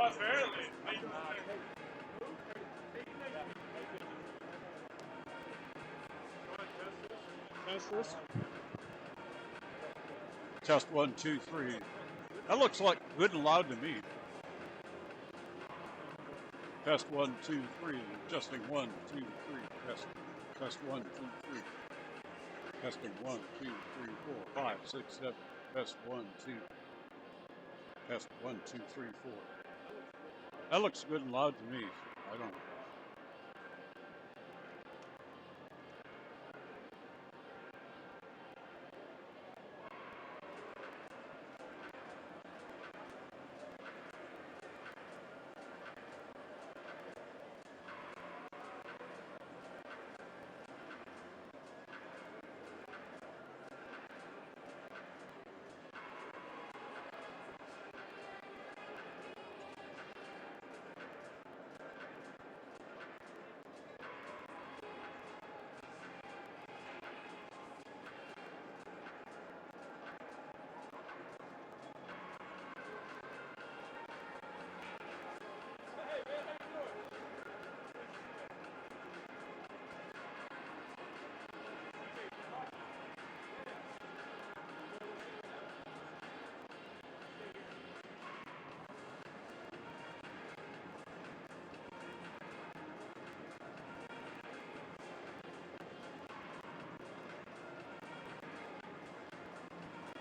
Oh, barely. How you doing today? Test this. Test 1, 2, 3. That looks like good and loud to me. Test 1, 2, 3. Testing 1, 2, 3. Test 1, 2, 3. Testing 1, 2, 3, 4, 5, 6, 7. Test 1, 2. Test 1, 2, 3, 4. That looks good and loud to me. I don't know.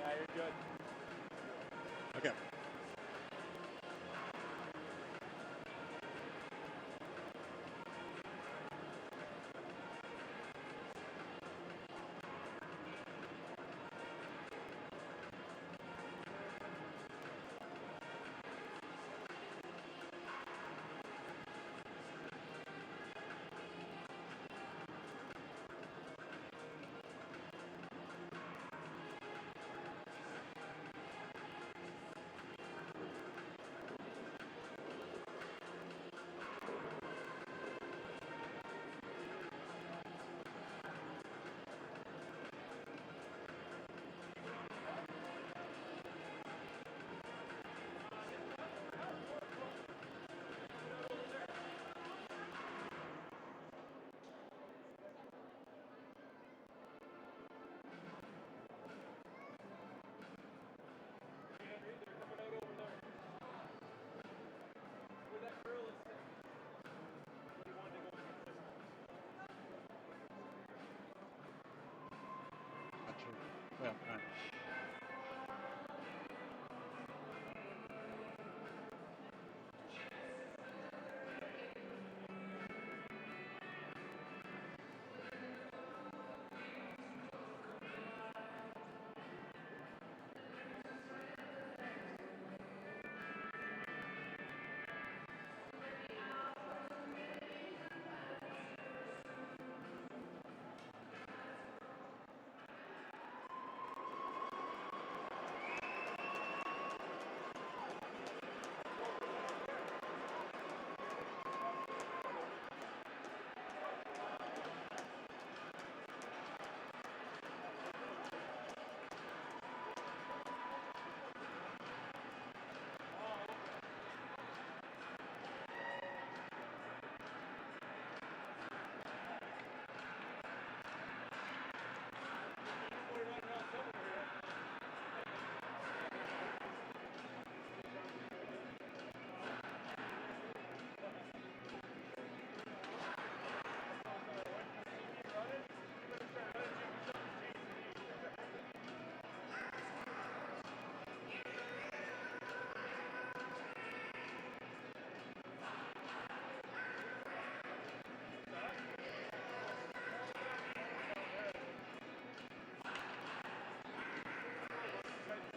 Yeah, you're good. Okay. Gotcha. Yeah, thanks.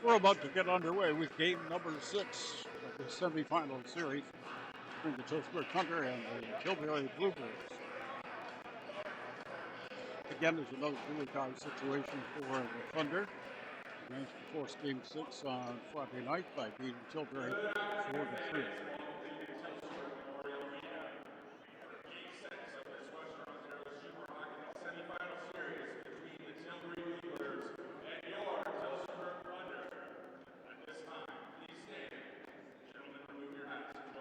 We're about to get underway with game number 6 of the semifinal series between the Tillsonburg Thunder and the Tilbury Bluebirds. Again, there's another blue tie situation for the Thunder. They managed to force game 6 on Friday night by beating Tilbury 4-3. Semifinal series between the Tilbury Bluebirds and your Tillsonburg Thunder. At this time, please stand. Gentlemen, remove your hats.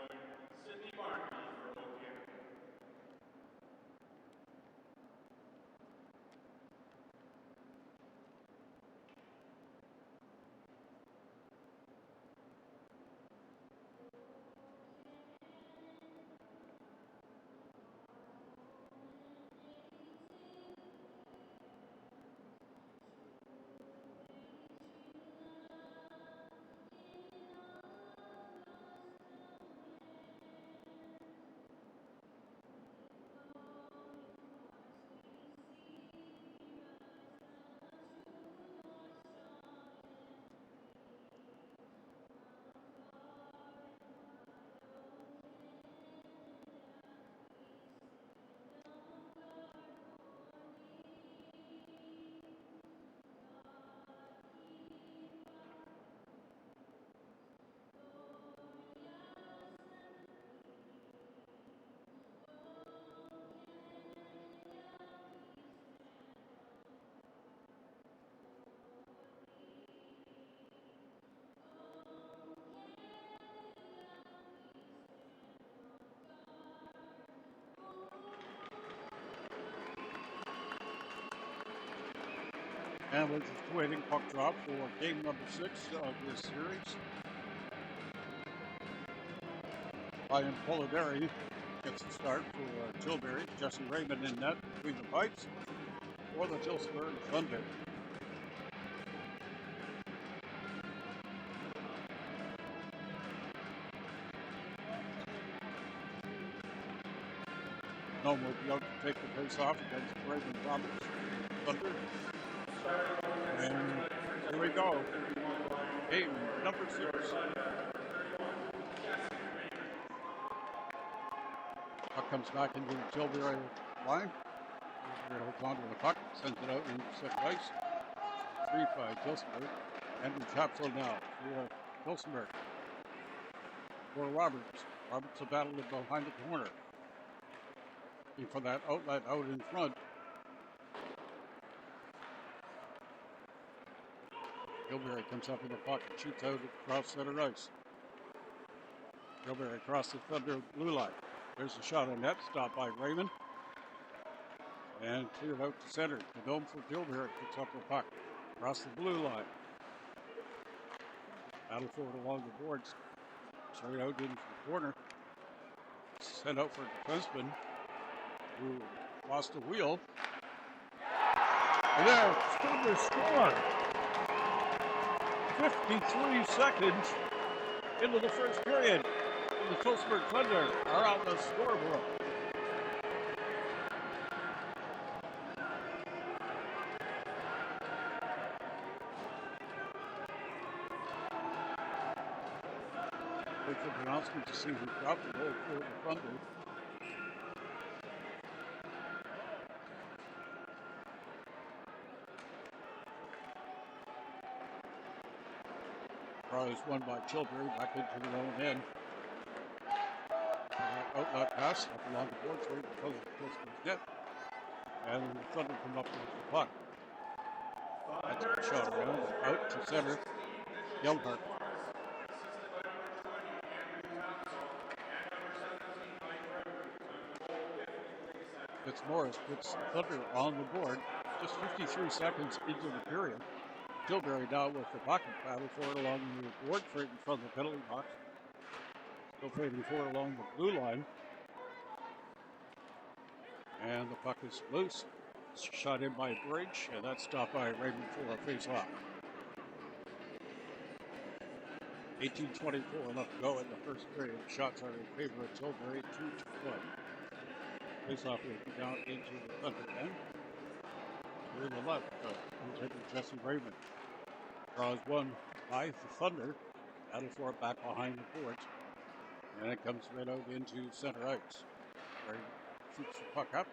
And we're just waiting puck drop for game number 6 of this series. Ryan Polidori gets the start for Tilbury. Jesse Raymond in net between the pipes for the Tillsonburg Thunder. No will be out to take the face off against Raymond Roberts Thunder. And here we go. Game number 6. Puck comes back into the Tilbury line. Tilbury holds on to the puck, sends it out into second ice. Retrieved by Tillsonburg. Andrew Chapsell now for Tillsonburg. For Roberts. Roberts a battle behind the corner. Looking for that outlet out in front. Tilbury comes up with the puck and shoots out across center ice. Tilbury across the Thunder blue line. There's a shot on net, stopped by Raymond. And cleared out to center. The dome for Tilbury picks up the puck across the blue line. Battle for it along the boards. Straight out into the corner. Sent out for a defenseman who lost a wheel. And there, Tilbury scored. 53 seconds into the first period. The Tillsonburg Thunder are on the scoreboard. Wait for the announcement to see who dropped the goal for the Thunder. Draw is won by Tilbury back into their own end. Outlet pass up along the boards right because of Tillsonburg's net. And the Thunder come up with the puck. That's a shot around, out to center. Yelhart. Fitzmaurice puts the Thunder on the board just 53 seconds into the period. Tilbury now with the pocket battle for it along the board right in front of the penalty box. Still fighting for it along the blue line. And the puck is loose. Shot in by Bridge, and that's stopped by Raymond for a face-off. 18:24 left to go in the first period. Shots are in favor of Tilbury, 2-1. Face-off will be down into the Thunder end. To the left, Jesse Raymond. Draws one by the Thunder. Battle for it back behind the boards. And it comes right out into center ice. Raymond shoots the puck up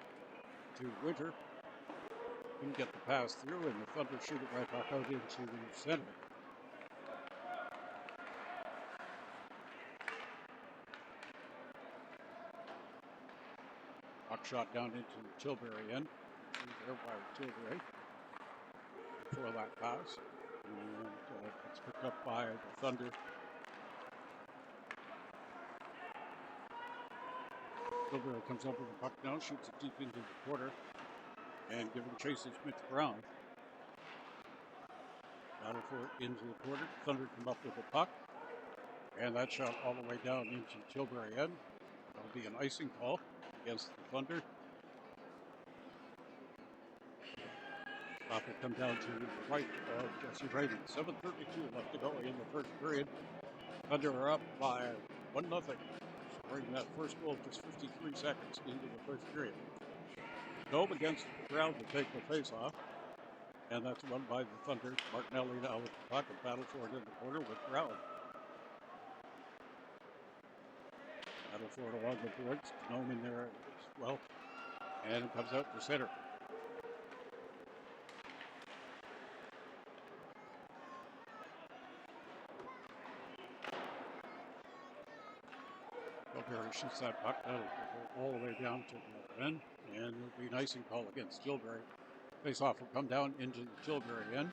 to Winter. Couldn't get the pass through, and the Thunder shoot it right back out into the center. Puck shot down into the Tilbury end. There by Tilbury for that pass. And it's picked up by the Thunder. Tilbury comes up with the puck now, shoots it deep into the quarter, and giving chase to Smith-Brown. Battle for it into the quarter. Thunder come up with the puck, and that shot all the way down into Tilbury end. That'll be an icing call against the Thunder. Stop will come down to the right of Jesse Raymond. 7:32 left to go in the first period. Thunder are up by 1-0. Scoring that first goal just 53 seconds into the first period. Dome against the ground to take the face-off. And that's won by the Thunder. Martinelli now with the puck and battle for it in the corner with Brown. Battle for it along the boards. Gnome in there as well. And it comes out to center. Tilbury shoots that puck. That'll go all the way down to the end. And it'll be an icing call against Tilbury. Face-off will come down into the Tilbury end.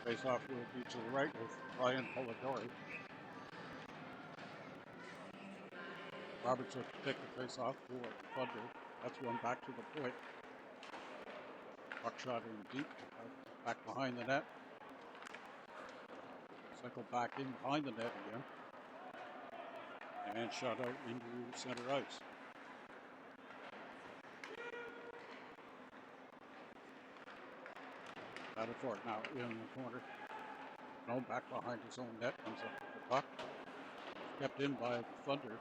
Face-off will be to the right with Ryan Polidori. Roberts will take the face off for the Thunder. That's one back to the point. Puck shot in deep, back behind the net. Cycle back in behind the net again. And shot out into center ice. Battle for it now in the corner. No, back behind his own net. Comes up with the puck. Kept in by the Thunder.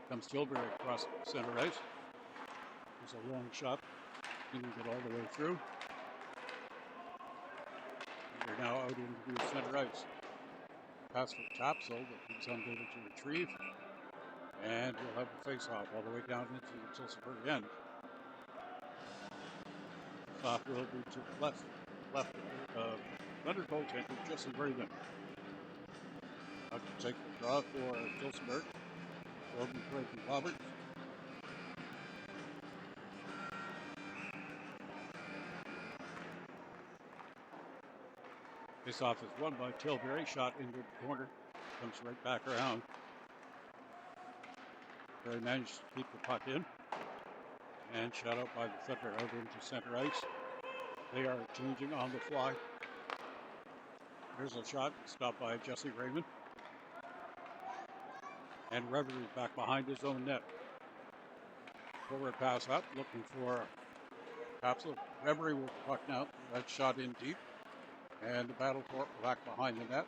Comes Tilbury across center ice. There's a long shot. Didn't get all the way through. And we're now out into center ice. Pass for Tapsel that he's unable to retrieve. And we'll have a face-off all the way down into the Tillsonburg end. Off will be to the left. Thunder goaltender Justin Braden. Out to take the draw for Tillsonburg. Logan Clayton Roberts. Face-off is won by Tilbury. Shot into the corner. Comes right back around. They managed to keep the puck in. And shot out by the Thunder out into center ice. They are changing on the fly. There's a shot stopped by Jesse Raymond. And Reverie back behind his own net. Forward pass up, looking for Tapsel. Reverie with the puck now. That shot in deep. And the battle for it back behind the net.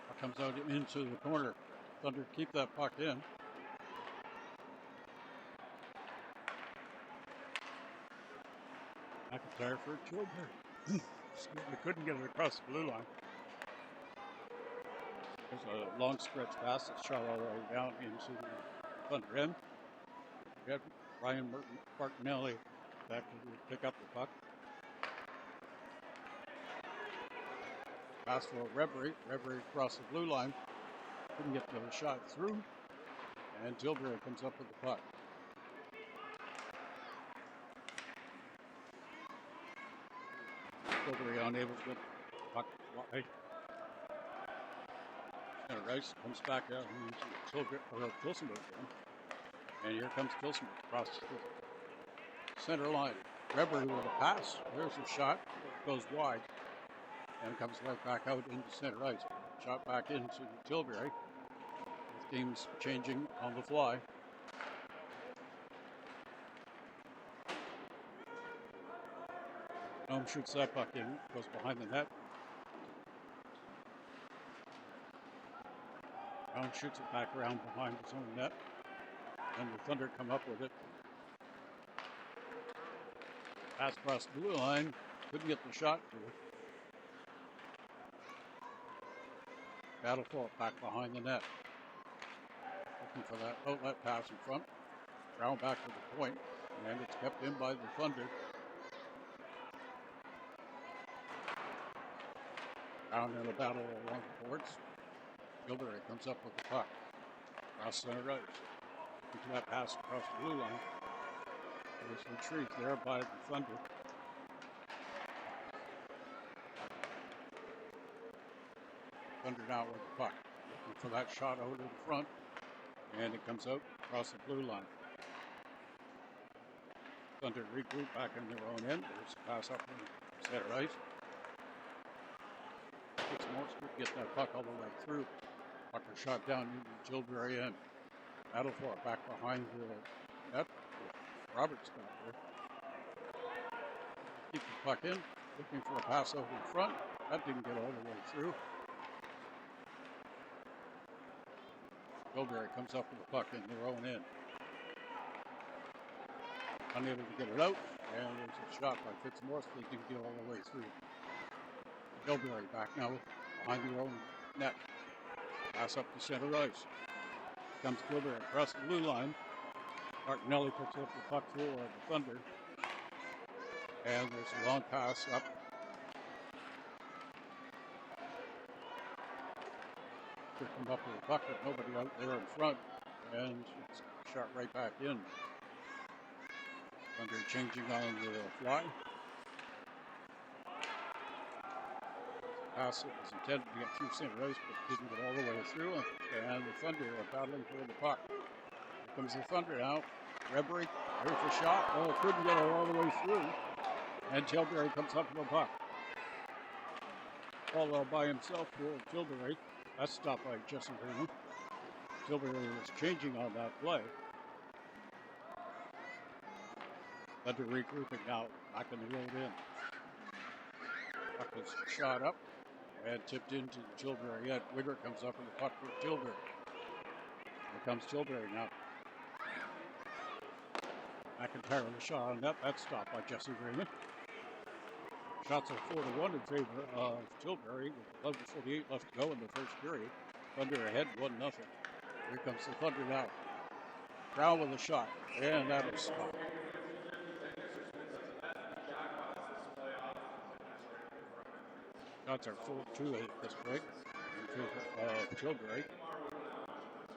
Puck comes out into the corner. Thunder keep that puck in. McIntyre for Tilbury. They couldn't get it across the blue line. There's a long stretch pass that's shot all the way down into the Thunder end. We have Ryan Martinelli back to pick up the puck. Pass for Reverie. Reverie across the blue line. Couldn't get the shot through. And Tilbury comes up with the puck. Tilbury unable to get the puck wide. Center ice comes back out into Tillsonburg. And here comes Tillsonburg across the center line. Reverie with a pass. There's a shot. Goes wide. And comes right back out into center ice. Shot back into Tilbury. With teams changing on the fly. Home shoots that puck in. Goes behind the net. Brown shoots it back around behind his own net. And the Thunder come up with it. Pass across the blue line. Couldn't get the shot through. Battle for it back behind the net. Looking for that outlet pass in front. Brown back to the point. And it's kept in by the Thunder. Brown in a battle along the boards. Tilbury comes up with the puck. Cross center ice. Into that pass across the blue line. There's retrieved there by the Thunder. Thunder now with the puck. Looking for that shot out in front. And it comes out across the blue line. Thunder regroup back in their own end. There's a pass up in center ice. It's more to get that puck all the way through. Pucker shot down into Tilbury end. Battle for it back behind the net. Roberts down there. Keep the puck in. Looking for a pass over in front. That didn't get all the way through. Tilbury comes up with the puck in their own end. Unable to get it out. And there's a shot by Fitzmaurice. They didn't get all the way through. Tilbury back now behind their own net. Pass up to center ice. Comes Tilbury across the blue line. Martinelli puts up the puck for the Thunder. And there's a long pass up. Could come up with the puck, but nobody out there in front. And it's shot right back in. Thunder changing on the fly. Pass that was intended to get through center ice, but didn't get all the way through. And the Thunder are battling for the puck. Here comes the Thunder now. Rebbery, there's a shot. Oh, couldn't get it all the way through. And Tilbury comes up to the puck. All by himself for Tilbury. That's stopped by Jesse Raymond. Tilbury was changing on that play. Thunder regrouping now. Back in the road in. Puck is shot up and tipped into the Tilbury end. Wigger comes up with the puck for Tilbury. Here comes Tilbury now. McIntyre with a shot on net. That's stopped by Jesse Raymond. Shots are 4-1 in favor of Tilbury with 11:48 left to go in the first period. Thunder ahead 1-0. Here comes the Thunder now. Brown with a shot, and that is stopped. Shots are 4-2 at this break in favor of Tilbury.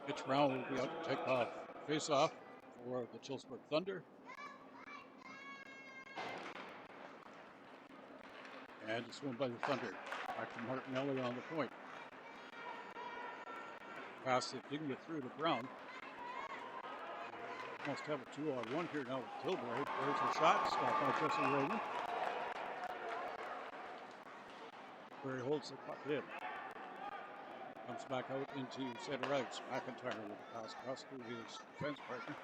Mitch Brown will be out to take off face-off for the Tillsonburg Thunder. And it's won by the Thunder. Back to Martinelli on the point. Pass that didn't get through to Brown. Must have a 2-on-1 here now with Tilbury. There's a shot. Stopped by Jesse Raymond. Where he holds the puck in. Comes back out into center ice. McIntyre with the pass across to his defense partner.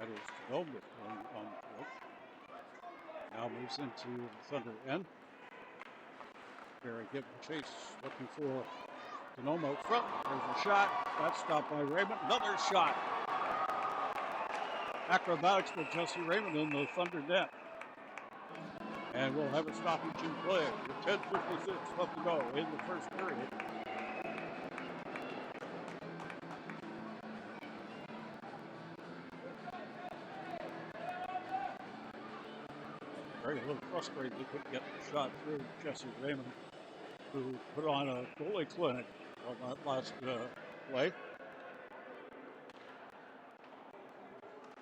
That is Tilbury on the field. Now moves into the Thunder end. Barry giving chase, looking for Denoma out front. There's a shot. That's stopped by Raymond. Another shot. Acrobatics with Jesse Raymond in the Thunder net. And we'll have a stoppage in play with 10:56 left to go in the first period. Very a little frustrated they couldn't get the shot through Jesse Raymond, who put on a goalie clinic on that last play.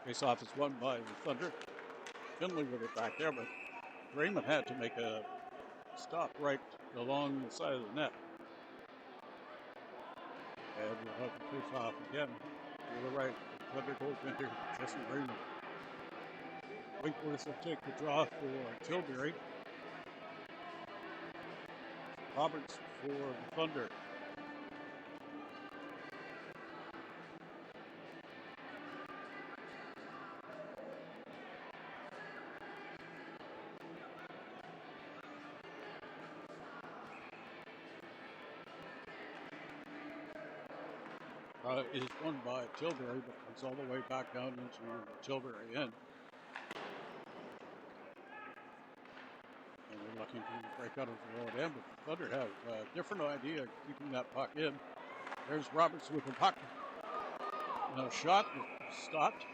Face-off is won by the Thunder. Finley with it back there, but Raymond had to make a stop right along the side of the net. And we'll have to face-off again to the right. Thunder goaltender Jesse Raymond. Winkworth will take the draw for Tilbury. Roberts for the Thunder. It is won by Tilbury, but comes all the way back down into Tilbury end. And they're looking to break out of the road end, but the Thunder have a different idea of keeping that puck in. There's Roberts with the puck. No shot, stopped.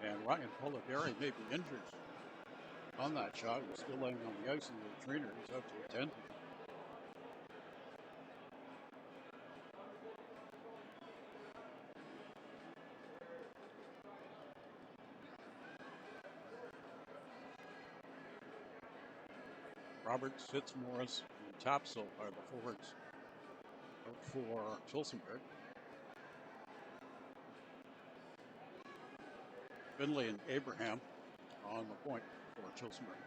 And Ryan Polidori may be injured on that shot. He's still laying on the ice, and the trainer is out to attend. Roberts, Fitzmaurice, and Topsel are the forwards out for Tillsonburg. Finley and Abraham on the point for Tillsonburg.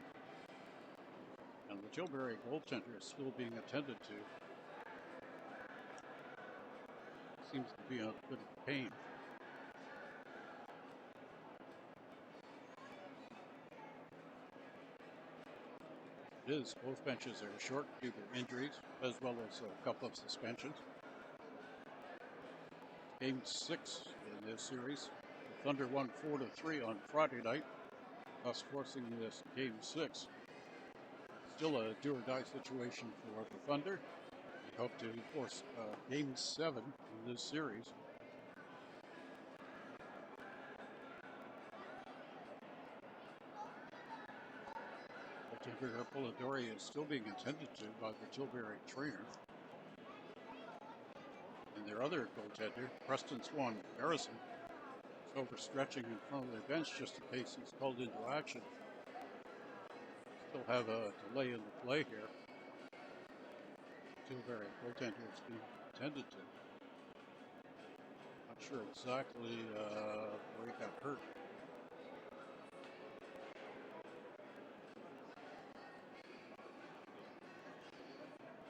And the Tilbury goaltender is still being attended to. Seems to be a bit of pain. It is. Both benches are short due to injuries, as well as a couple of suspensions. Game 6 in this series. The Thunder won 4-3 on Friday night, thus forcing this Game 6. Still a do-or-die situation for the Thunder. We hope to force Game 7 in this series. Goaltender Polidori is still being attended to by the Tilbury trainer. And their other goaltender, Preston Swan Harrison, overstretching in front of their bench just in case he's called into action. Still have a delay in the play here. Tilbury goaltender is being attended to. Not sure exactly where he got hurt.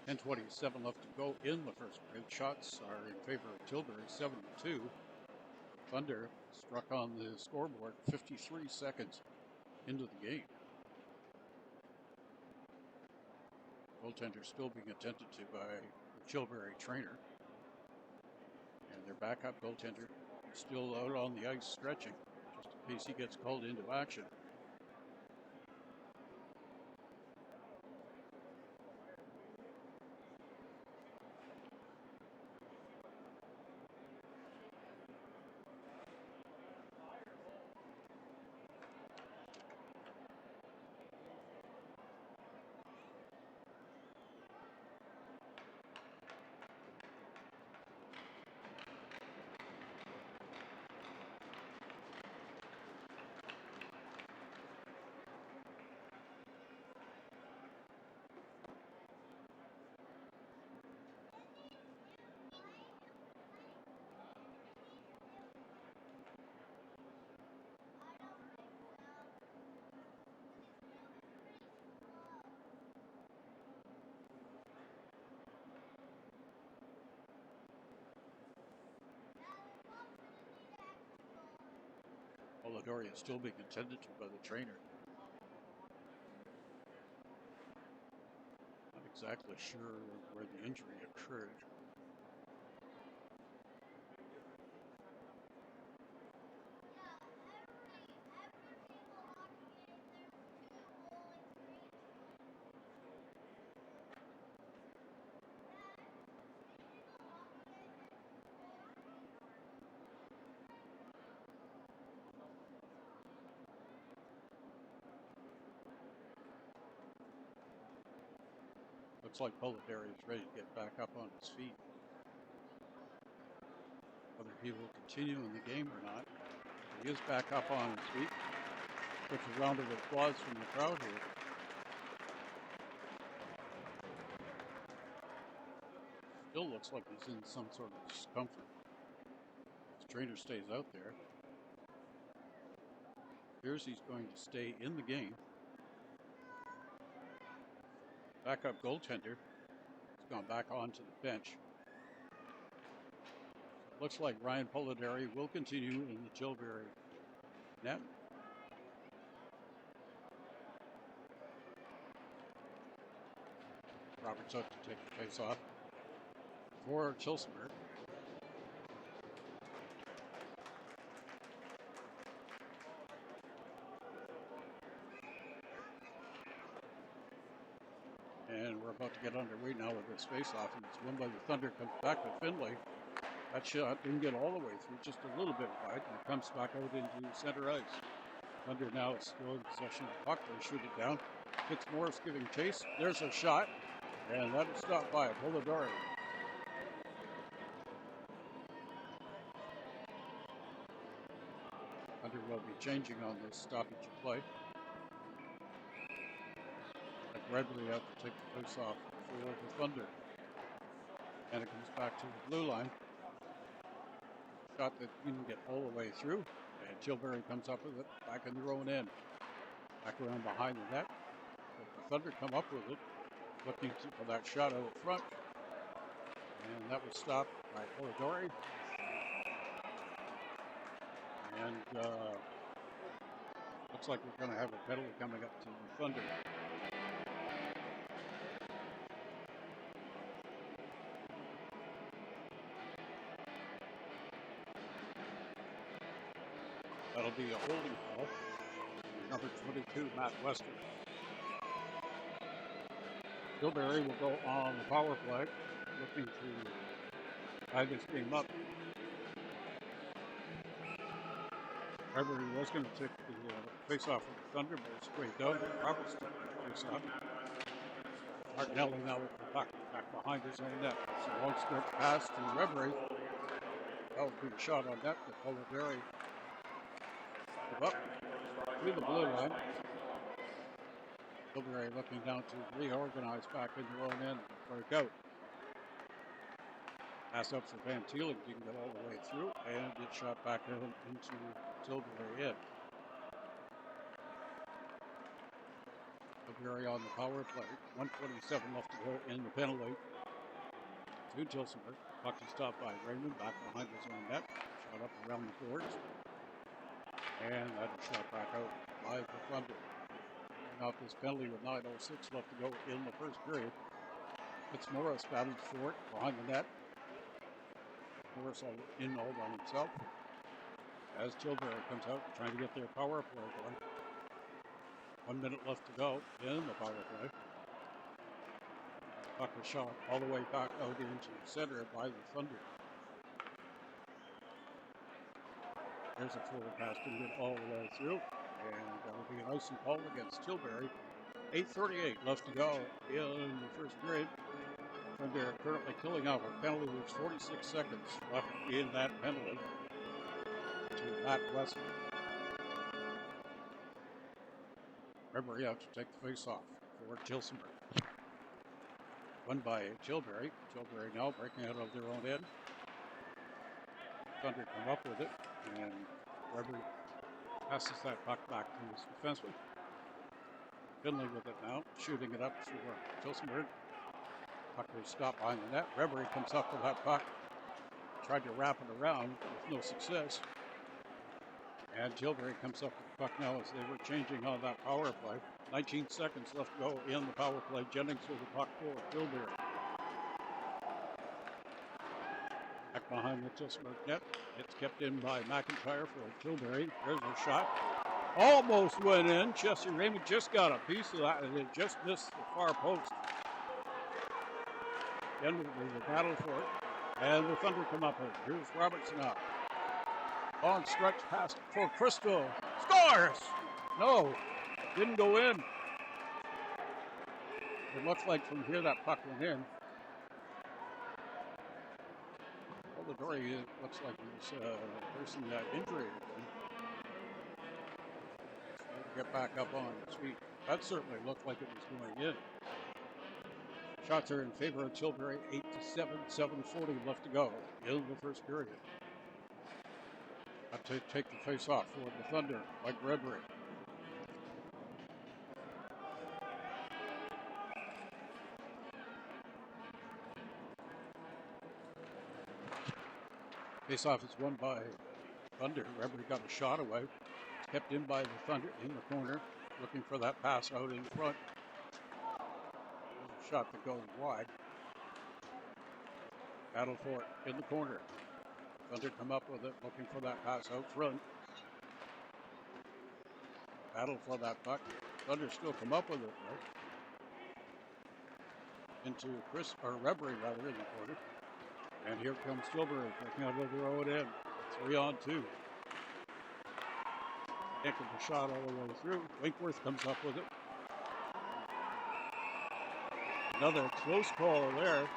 10:27 left to go in the first period. Shots are in favor of Tilbury, 7-2. Thunder struck on the scoreboard 53 seconds into the game. Goaltender still being attended to by the Tilbury trainer. And their backup goaltender is still out on the ice stretching, just in case he gets called into action. Polidori is still being attended to by the trainer. Not exactly sure where the injury occurred. Looks like Polidori is ready to get back up on his feet. Whether he will continue in the game or not, he is back up on his feet. Gets a round of applause from the crowd here. Still looks like he's in some sort of discomfort. His trainer stays out there. Appears he's going to stay in the game. Backup goaltender has gone back onto the bench. Looks like Ryan Polidori will continue in the Tilbury net. Roberts out to take the face off for Tillsonburg. And we're about to get underway now with this face-off, and it's won by the Thunder. Comes back to Finlay. That shot didn't get all the way through, just a little bit wide, and it comes back out into center ice. Thunder now is still in possession of the puck. They shoot it down. Fitzmaurice giving chase. There's a shot, and that is stopped by Polidori. Thunder will be changing on this stoppage of play. Redley out to take the face off for the Thunder. And it comes back to the blue line. Shot that didn't get all the way through. And Tilbury comes up with it back in their own end. Back around behind the net. But the Thunder come up with it. Looking for that shot out front. And that was stopped by Polidori. And looks like we're going to have a penalty coming up to the Thunder. That'll be a holding call. Number 22, Matt Western. Tilbury will go on the power play, looking to tie this game up. However, he was going to take the face-off with the Thunder, but it's straight down. Roberts took the face-off. Martinelli now with the puck back behind his own net. It's a long stretch pass to Reverie. That would be a shot on net, but Polidori come up to the blue line. Tilbury looking down to reorganize back in their own end for a go. Pass up for Van Teeling, didn't get all the way through, and it's shot back into Tilbury end. Tilbury on the power play. 1:27 left to go in the penalty. To Tillsonburg. Puck is stopped by Raymond back behind his own net. Shot up around the boards. And that is shot back out by the Thunder. Off this penalty with 9:06 left to go in the first period. It's Morris battles for it behind the net. Morris all by himself. As Tilbury comes out trying to get their power play going. 1 minute left to go in the power play. Puck was shot all the way back out into the center by the Thunder. There's a forward pass to get all the way through. And that'll be an icing call against Tilbury. 8:38 left to go in the first period. Thunder currently killing off a penalty with 46 seconds left in that penalty to Matt Wesson. Remember, you have to take the face off for Tillsonburg. Won by Tilbury. Tilbury now breaking out of their own end. Thunder come up with it, and Weber passes that puck back to his defenseman. Finley with it now, shooting it up for Tillsonburg. Puck was stopped behind the net. Reverie comes up with that puck. Tried to wrap it around with no success. And Tilbury comes up with the puck now as they were changing on that power play. 19 seconds left to go in the power play. Jennings with the puck for Tilbury. Back behind the Tillsonburg net. It's kept in by McIntyre for Tilbury. There's a shot. Almost went in. Jesse Raymond just got a piece of that and it just missed the far post. Again, there's a battle for it. And the Thunder come up with it. Here's Robertson up. On stretch pass for Crystal. Scores! No, didn't go in. It looks like from here that puck went in. Dory looks like he's nursing that injury. Get back up on his feet. That certainly looked like it was going in. Shots are in favor of Tilbury, 8-7, 7:40 left to go in the first period. Have to take the face off for the Thunder, like Redbury. Face-off is won by Thunder. Redbury got a shot away. It's kept in by the Thunder in the corner, looking for that pass out in front. There's a shot that goes wide. Battle for it in the corner. Thunder come up with it, looking for that pass out front. Battle for that puck. Thunder still come up with it though. Into Redbury rather in the corner. And here comes Tilbury breaking out of their own end. 3-on-2. Taking the shot all the way through. Winkworth comes up with it. Another close call there.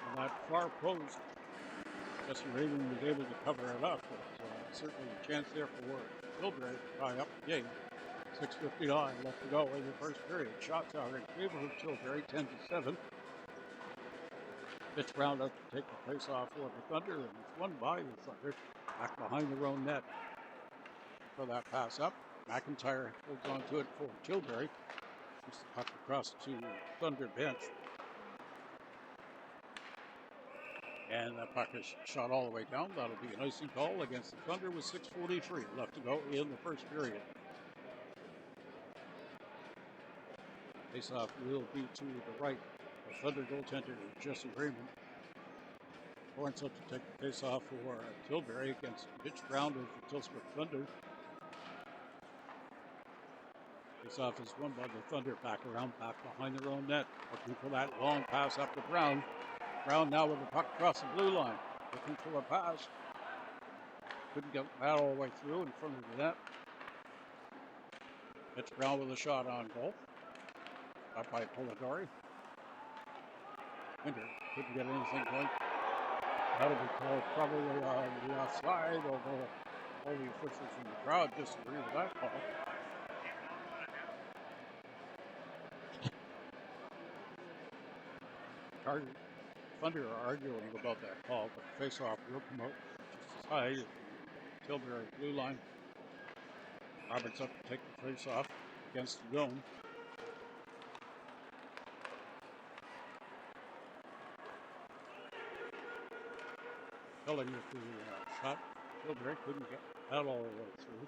On that far post. Jesse Raven was able to cover it up, but certainly a chance there for Tilbury to tie up the game. 6:59 left to go in the first period. Shots are in favor of Tilbury, 10-7. Mitch Brown up to take the face off for the Thunder, and it's won by the Thunder. Back behind their own net for that pass up. McIntyre holds on to it for Tilbury. Puts the puck across to Thunder bench. And that puck is shot all the way down. That'll be an icing call against the Thunder with 6:43 left to go in the first period. Face-off will be to the right. The Thunder goaltender Jesse Raymond. Lawrence up to take the face-off for Tilbury against Mitch Brown of the Tillsonburg Thunder. Face-off is won by the Thunder back behind their own net. Looking for that long pass up to Brown. Brown now with the puck across the blue line. Looking for a pass. Couldn't get that all the way through in front of the net. Mitch Brown with a shot on goal. Up by Polidori. Winter couldn't get anything going. That'll be called probably on the offside, although All the officials in the crowd disagree with that call. Thunder are arguing about that call, but the face-off will come out just as high as the Tilbury blue line. Roberts up to take the face-off against the dome. Telling with the shot, Tilbury couldn't get that all the way through.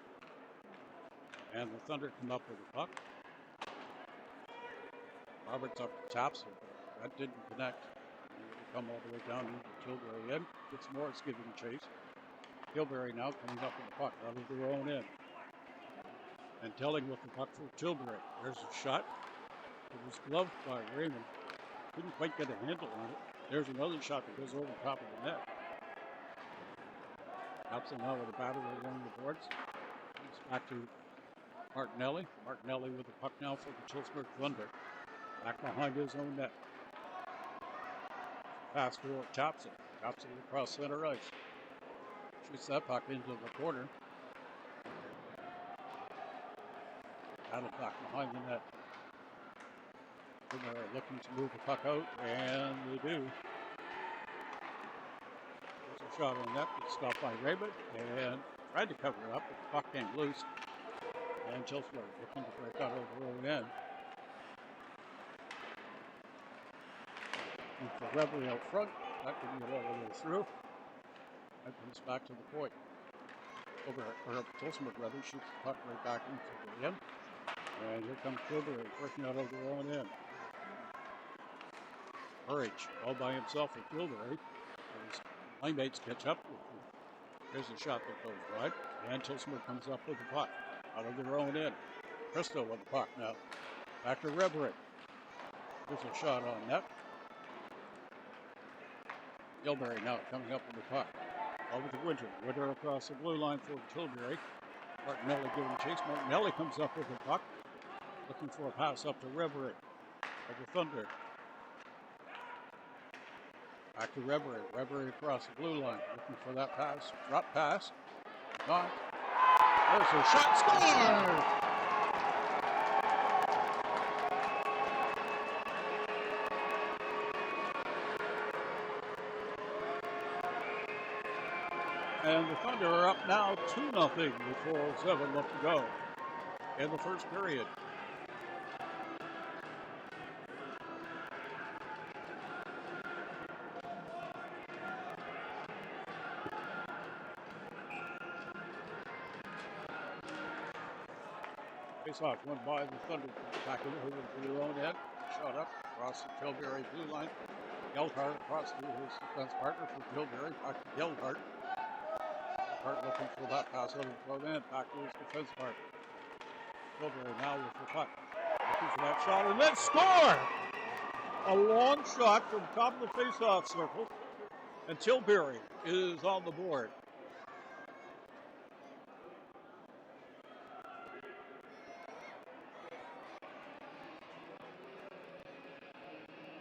And the Thunder come up with the puck. Roberts up taps it, but that didn't connect. Come all the way down into Tilbury end. Gets Morris giving chase. Tilbury now coming up with the puck out of their own end. And telling with the puck for Tilbury. There's a shot. It was gloved by Raymond. Couldn't quite get a handle on it. There's another shot that goes over the top of the net. Thompson now with a battle along the boards. Comes back to Martinelli. Martinelli with the puck now for the Tillsonburg Thunder. Back behind his own net. Pass to Thompson. Thompson across center ice. Shoots that puck into the corner. Battle back behind the net. They're looking to move the puck out, and they do. There's a shot on net, but stopped by Raymond, and tried to cover it up, but the puck came loose. And Tillsonburg looking to break out of their own end. And for Reverie out front, that didn't get all the way through. That comes back to the point. Tillsonburg rather shoots the puck right back into the end. And here comes Tilbury breaking out of their own end. Courage all by himself for Tilbury. His line mates catch up with him. There's a shot that goes wide. And Tillsonburg comes up with the puck out of their own end. Cristo with the puck now. Back to Reverie. There's a shot on net. Tilbury now coming up with the puck. Over to Winter. Winter across the blue line for Tilbury. Martinelli giving chase. Martinelli comes up with the puck. Looking for a pass up to Reverie. Of the Thunder. Back to Reverie. Reverie across the blue line. Looking for that pass. Drop pass. Not. There's a shot. Score! And the Thunder are up now 2-0 with 4:07 left to go in the first period. Face off, won by the Thunder. Back over to their own end. Shot up across the Tilbury blue line. Geldhart across to his defense partner for Tilbury. Back to Geldhart. Hart looking for that pass out of the front end. Back to his defense partner. Tilbury now with the puck. Looking for that shot and then score! A long shot from top of the face-off circle. And Tilbury is on the board.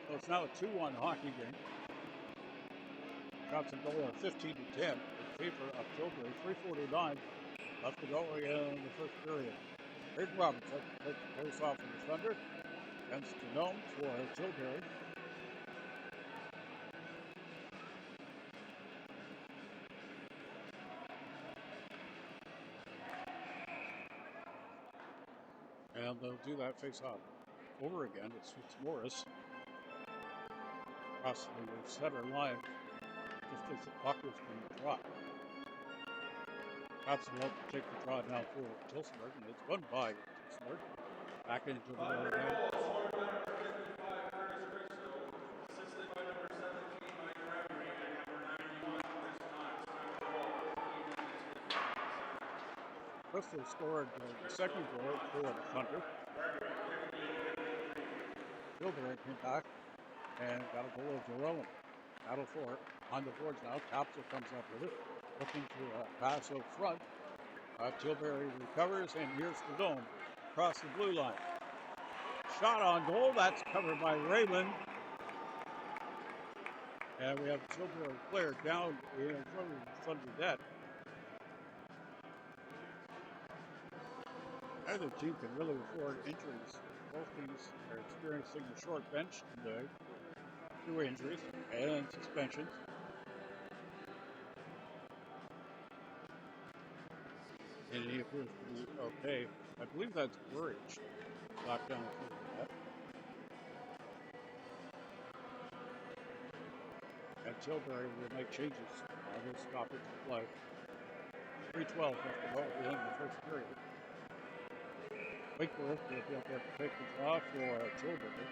So it's now a 2-1 hockey game. Shots and goal are 15-10 in favor of Tilbury. 3:49 left to go in the first period. Here's Roberts up to take the face off of the Thunder. Against Genome for Tilbury. And they'll do that face off over again. It's Morris across the center line just as the puck was being dropped. Thompson will take the draw now for Tillsonburg, and it's won by Tillsonburg. Back into the other end. Crystal scored the second goal for the Thunder. Tilbury came back and got a goal of their own. Battle for it on the boards now. Thompson comes up with it, looking to pass up front. Tilbury recovers, and here's the dome across the blue line. Shot on goal. That's covered by Raymond. And we have a Tilbury player down in front of the Thunder net. Neither team can really afford injuries. Both teams are experiencing a short bench today through injuries and suspensions. And he appears to be okay. I believe that's Burridge knocked down through the net. And Tilbury will make changes on this stoppage of play. 3:12 left to go at the end of the first period. Wakeworth will be up there to take the draw for Tilbury.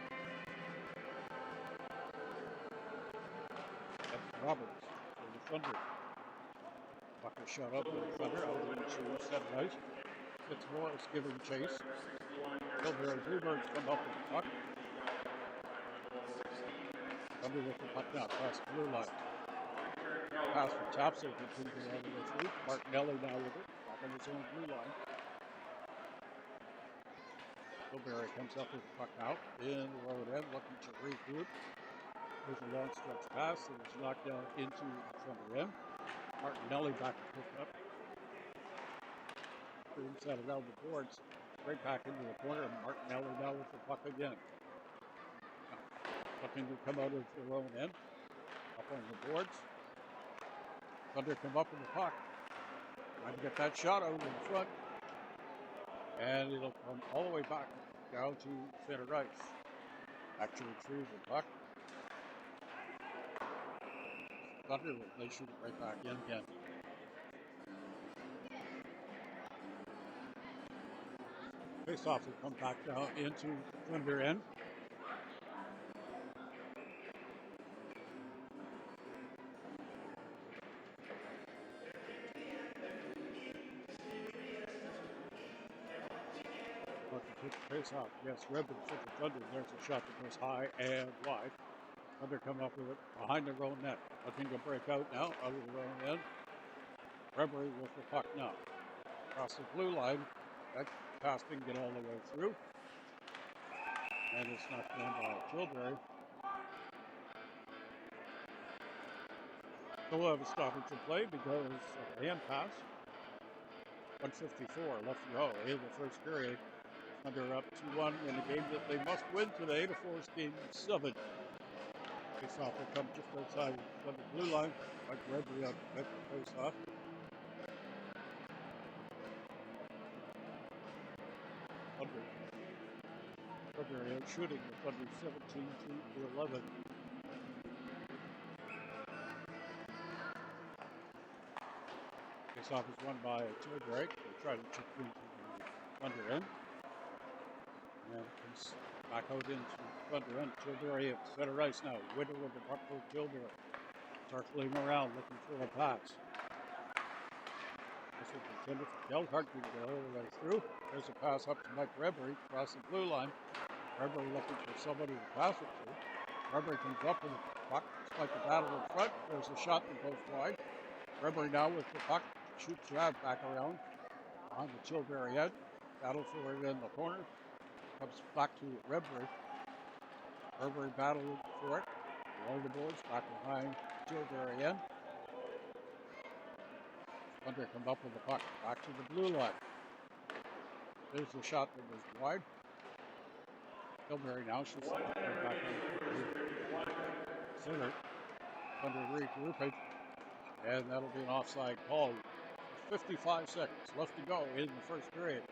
That's Roberts for the Thunder. Puck is shot up with the Thunder out into center ice. Fitzmaurice giving chase. Tilbury Bluebirds come up with the puck. Thunder with the puck now across the blue line. Pass from Tapsel continues all the way through. Martinelli now with it. Back on his own blue line. Tilbury comes up with the puck out in the road end, looking to regroup. There's a long stretch pass that is knocked down into the front end. Martinelli back to pick up. Inside around the boards. Right back into the corner. Martinelli now with the puck again. Looking to come out of their own end. Up on the boards. Thunder come up with the puck. Trying to get that shot out in the front. And it'll come all the way back down to center ice. Back to retrieve the puck. Thunder, they shoot it right back in again. Face-off will come back down into Thunder end. Face-off, yes, Redmond for the Thunder. There's a shot that goes high and wide. Thunder come up with it behind their own net. Looking to break out now, out of their own end. Reverie with the puck now. Across the blue line. That pass didn't get all the way through. And it's knocked down by Tilbury. So we'll have a stoppage of play because of a hand pass. 1:54 left to go in the first period. Thunder up 2-1 in a game that they must win today to force game 7. Face-off will come just outside of the blue line. Mike Redbury out to pick the face-off. Thunder. Redbury out shooting with Thunder 17-11. Face-off is won by Tilbury. They try to chip into the Thunder end. And comes back out into Thunder end. Tilbury at center ice now. Winner with the puck for Tilbury. Circling around, looking for a pass. This is intended for Delhart to get all the way through. There's a pass up to Mike Redbury across the blue line. Redbury looking for somebody to pass it to. Redbury comes up with the puck. Despite the battle in front, there's a shot that goes wide. Redbury now with the puck. Shoots that back around on the Tilbury end. Battle for it in the corner. Comes back to Redbury. Redbury battled for it. Along the boards, back behind Tilbury end. Thunder come up with the puck. Back to the blue line. There's the shot that was wide. Tilbury now shoots right back on center. Thunder regrouping. And that'll be an offside call. 55 seconds left to go in the first period.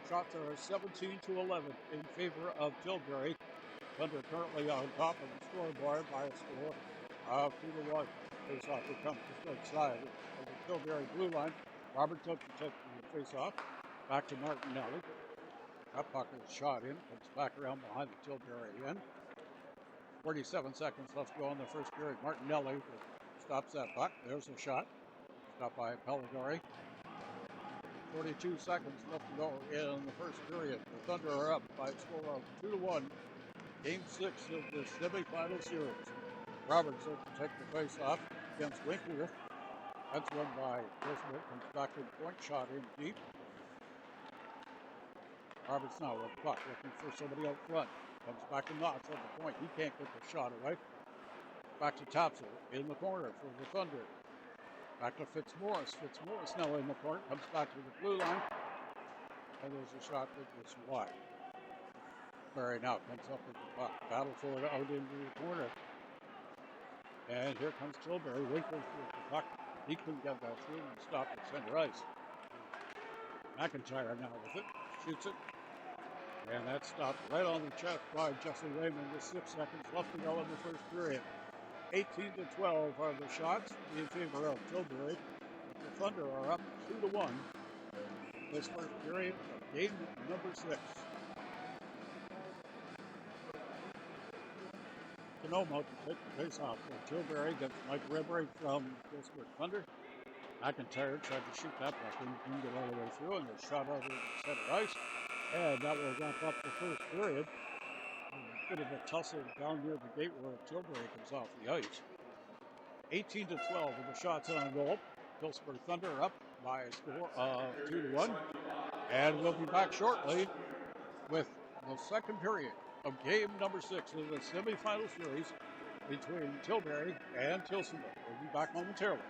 Shots are 17-11 in favor of Tilbury. Thunder currently on top of the scoreboard by a score of 2-1. Face-off will come just outside of the Tilbury blue line. Robert took the face-off. Back to Martinelli. That puck is shot in. Comes back around behind the Tilbury end. 47 seconds left to go in the first period. Martinelli stops that puck. There's a shot. Stopped by Pelligari. 42 seconds left to go in the first period. The Thunder are up by a score of 2-1. Game 6 of the semifinal series. Roberts looks to take the face-off against Winkler. That's won by Roosevelt. Comes back to the point. Shot in deep. Roberts now with the puck. Looking for somebody out front. Comes back to Knotts at the point. He can't get the shot away. Back to Tapsel in the corner for the Thunder. Back to Fitzmaurice. Fitzmaurice now in the corner. Comes back to the blue line. And there's a shot that gets wide. Barry now comes up with the puck. Battle for it out into the corner. And here comes Tilbury. Winkler with the puck. He couldn't get that through and stopped at center ice. McIntyre now with it. Shoots it. And that's stopped right on the chest by Justin Raymond with 6 seconds left to go in the first period. 18-12 are the shots in favor of Tilbury. The Thunder are up 2-1 this first period of game number 6. Canoma to take the face off for Tilbury against Mike Rebray from Tillsonburg Thunder. McIntyre tried to shoot that puck and didn't get all the way through, and they shot out of the center ice. And that will wrap up the first period. A bit of a tussle down near the gate where Tilbury comes off the ice. 18-12 with the shots on goal. Tillsonburg Thunder up by a score of 2-1. And we'll be back shortly with the second period of game number 6 of the semifinal series between Tilbury and Tillsonburg. We'll be back momentarily.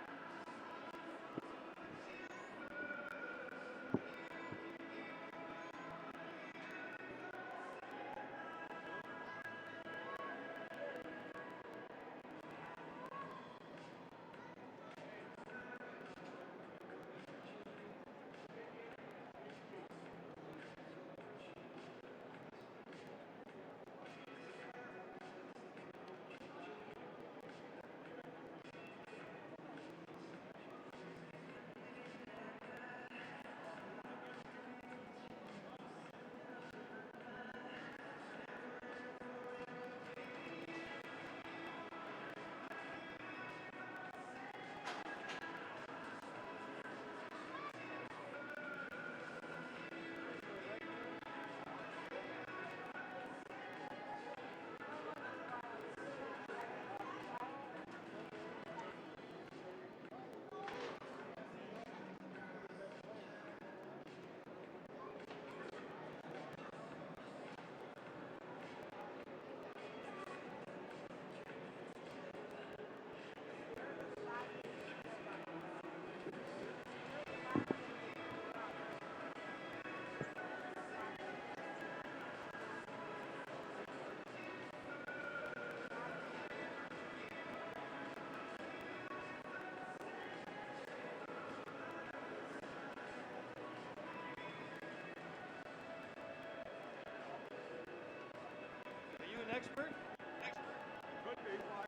Expert? Could be. Why?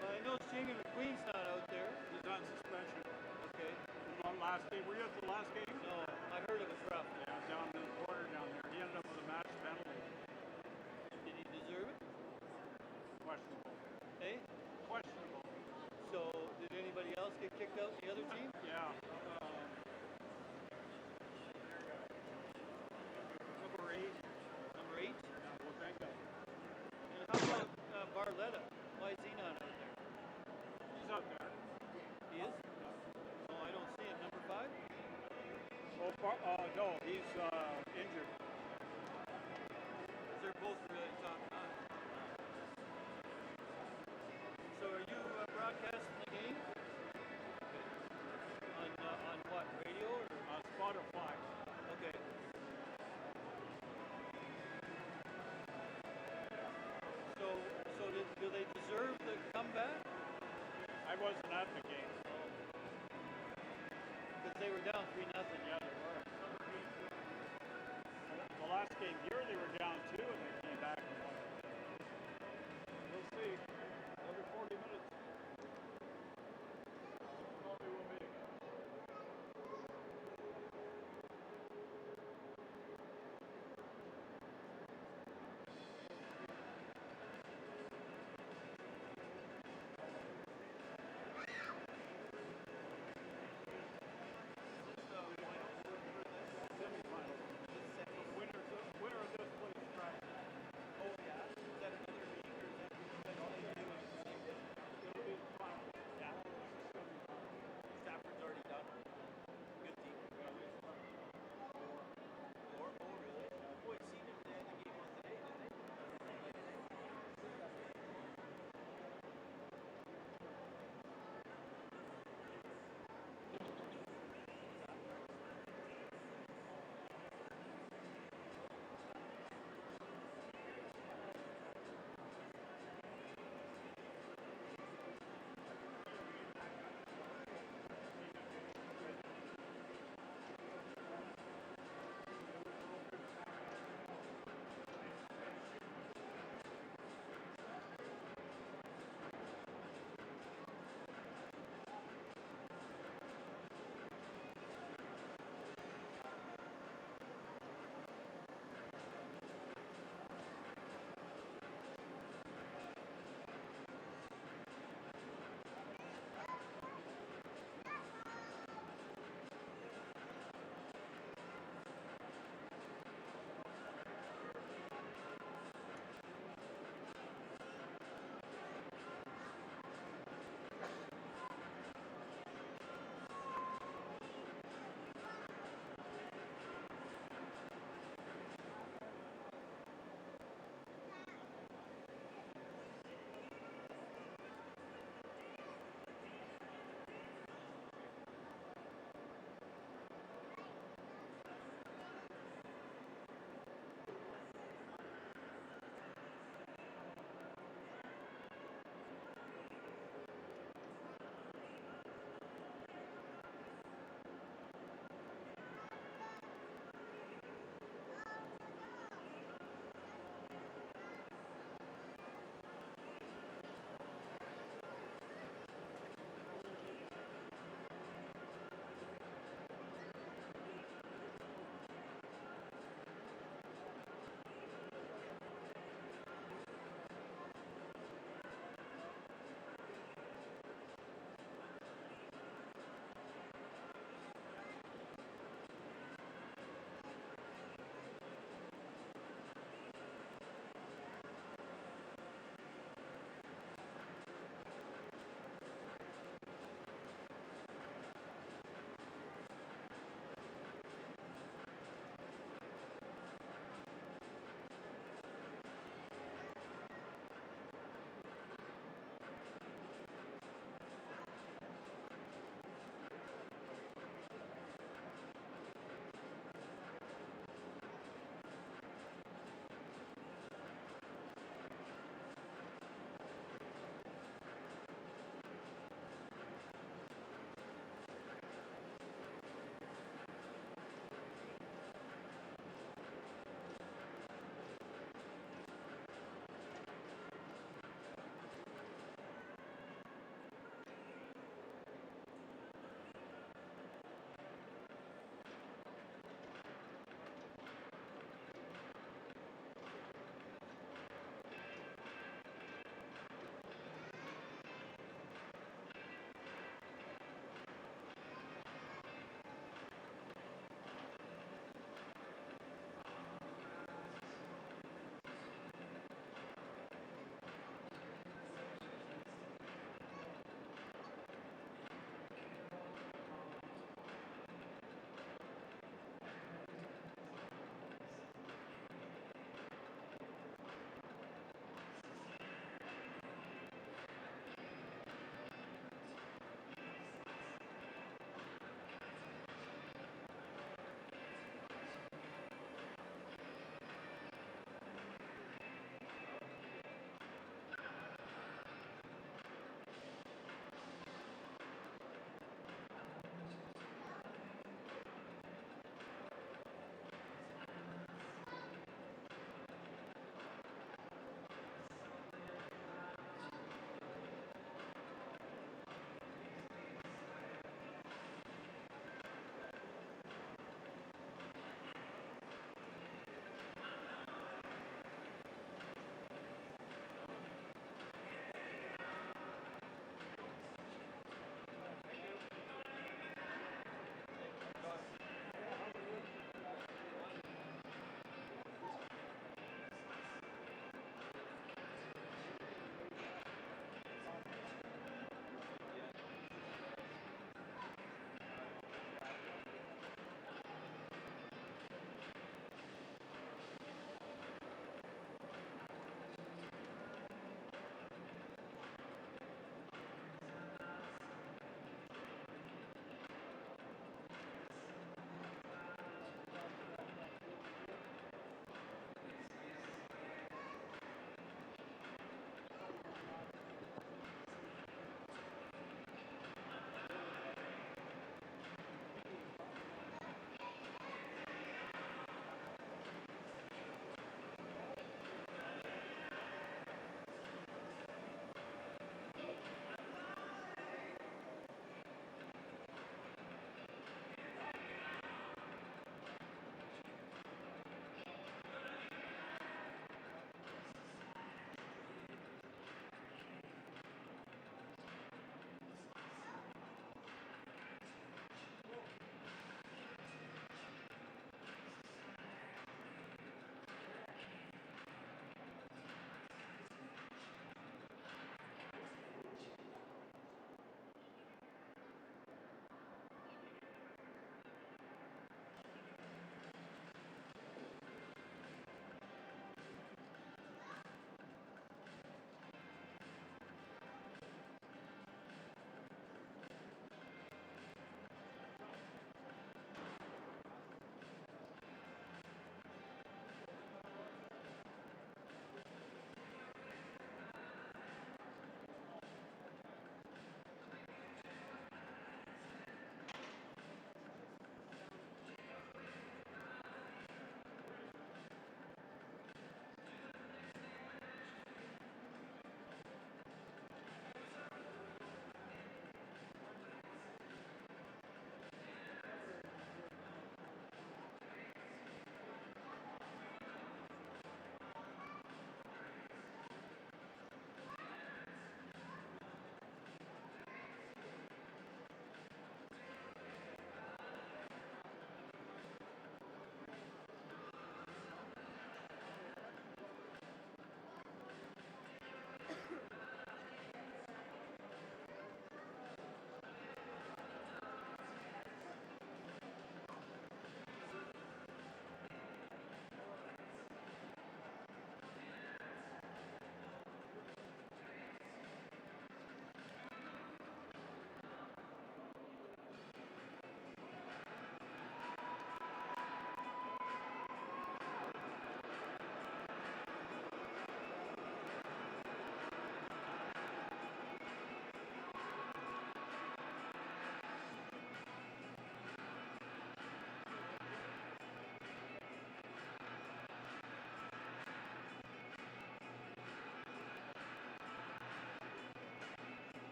Well, I know Jamie McQueen's not out there. He's on suspension. Okay. On last game. Were you at the last game? No, I heard it was rough. Yeah, down in the corner down there. He ended up with a match penalty. Did he deserve it? Questionable. Hey? Questionable. So, did anybody else get kicked out in the other team? Yeah. Number 8. Number 8? Yeah, well, thank God. And how about Barletta? Why is he not out there? He's out there. He is? No, I don't see him. Number 5? Oh, no, he's injured. Because they're both really top 9. So are you broadcasting the game? On what, radio or? On Spotify. Okay. So do they deserve the comeback? I wasn't at the game. Because they were down 3-0. Yeah, they were. The last game here, they were down 2 and they came back and won. We'll see. Another 40 minutes. Probably will be. Winner of this plays practice. Oh, yeah. Is that another league or is that all they do? It'll be the final. Yeah. Is that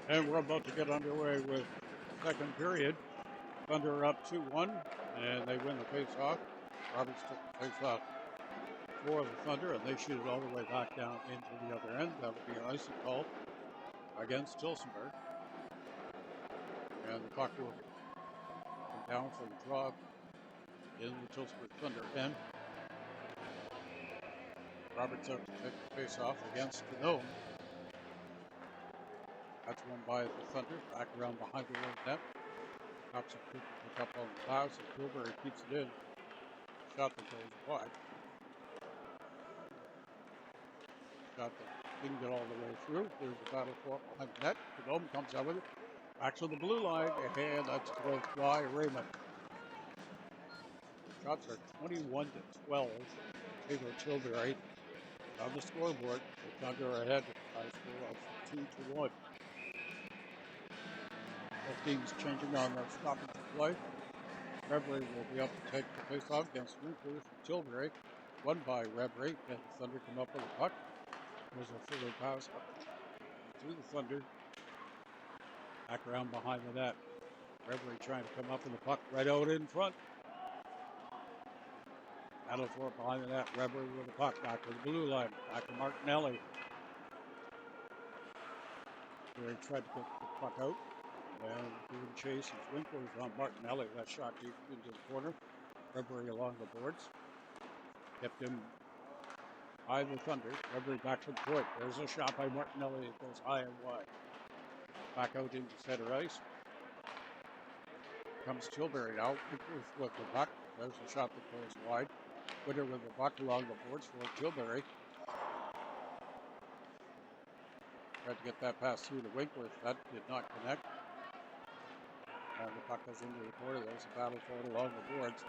And we're about to get underway with second period. Thunder are up 2-1, and they win the face-off. Roberts took the face-off for the Thunder, and they shoot it all the way back down into the other end. That'll be an icing call against Tillsonburg. And the puck will come down for the draw in the Tillsonburg Thunder end. Roberts out to take the face-off against the Gnome. That's won by the Thunder, back around behind the low net. Cops pick up on the pass, and Tilbury keeps it in. Shot that goes wide. Shot that didn't get all the way through. There's a battle for it behind the net. The Gnome comes out with it. Back to the blue line, and that's close by Raymond. Shots are 21-12. Favor Tilbury on the scoreboard. The Thunder are ahead by a score of 2-1. Both teams changing on their stoppage play. Redbury will be up to take the face-off against Winkler from Tilbury. Won by Redbury, and the Thunder come up with a puck. There's a forward pass up to the Thunder. Back around behind the net. Redbury trying to come up with the puck right out in front. Battle for it behind the net. Redbury with the puck back to the blue line. Back to Martinelli. Redbury tried to get the puck out. And doing chase as Winkler's on Martinelli. That shot deep into the corner. Redbury along the boards. Kept him by the Thunder. Redbury back to the point. There's a shot by Martinelli. It goes high and wide. Back out into center ice. Comes Tilbury now. Winkler's with the puck. There's a shot that goes wide. Witter with the puck along the boards for Tilbury. Tried to get that pass through to Winkler. That did not connect. And the puck goes into the corner. There's a battle for it along the boards.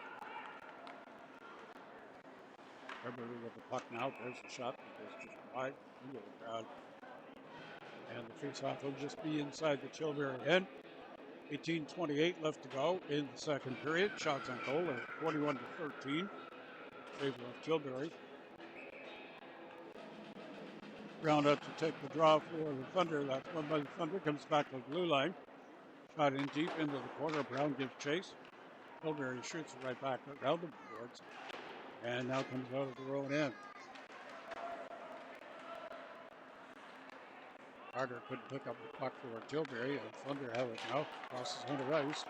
Redbury with the puck now. There's a shot that goes just wide into the crowd. And the face-off will just be inside the Tilbury end. 18:28 left to go in the second period. Shots on goal are 21-13. In favor of Tilbury. Round up to take the draw for the Thunder. That's won by the Thunder. Comes back to the blue line. Shot in deep into the corner. Brown gives chase. Tilbury shoots it right back around the boards. And now comes out of their own end. Carter couldn't pick up the puck for Tilbury. And Thunder have it now. Crosses under ice.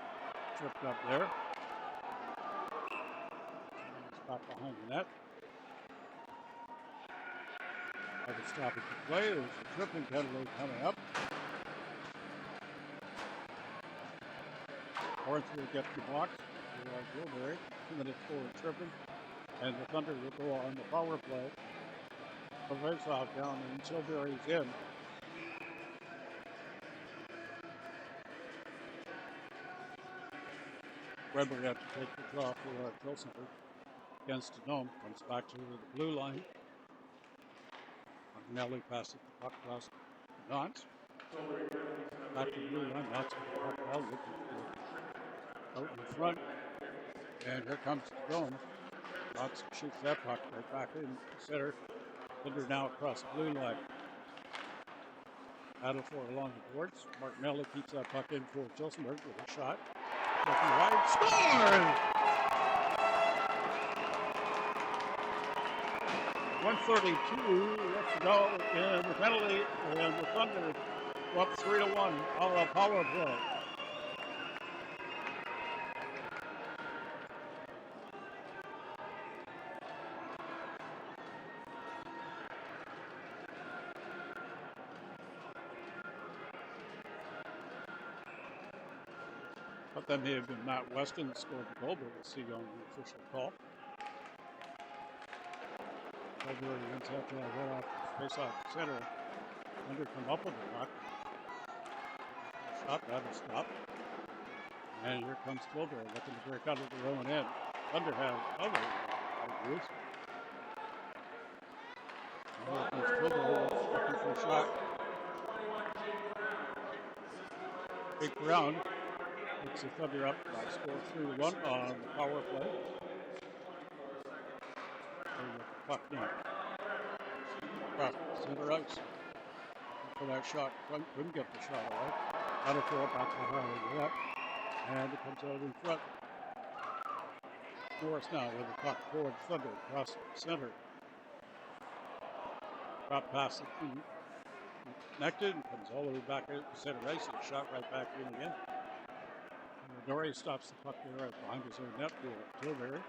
Tripped up there. And it's back behind the net. Have a stoppage to play. There's a tripping penalty coming up. Lawrence will get the box for Tilbury. 2 minutes forward tripping. And the Thunder will go on the power play. The face-off down in Tilbury's end. Redbury have to take the draw for Tillsonburg against the Gnome. Comes back to the blue line. Martinelli passes the puck across the Knots. Back to the blue line. Knots with the puck well. Looking for out in front. And here comes the Gnome. Knots shoots that puck right back in the center. Thunder now across the blue line. Battle for it along the boards. Martinelli keeps that puck in for Tillsonburg with a shot. Looking wide. Scores! 1:32 left to go in the penalty, and the Thunder go up 3-1 on a power play. But that may have been Matt Weston that scored the goal, but we'll see on the official call. Tilbury ends up to right off the face-off center. Thunder come up with the puck. Shot, that'll stop. And here comes Tilbury looking to break out of their own end. Thunder has other ideas. And here comes Tilbury looking for a shot. Big Brown puts the Thunder up by score 3-1 on the power play. Puck now. Across center ice. for that shot. Couldn't get the shot away. Out of four, back behind the net. And it comes out in front. Morris now with the puck forward. Thunder across the center. Drop past the feet. Connected and comes all the way back out to center ice. And shot right back in again. Dory stops the puck there right behind his own net for Tilbury.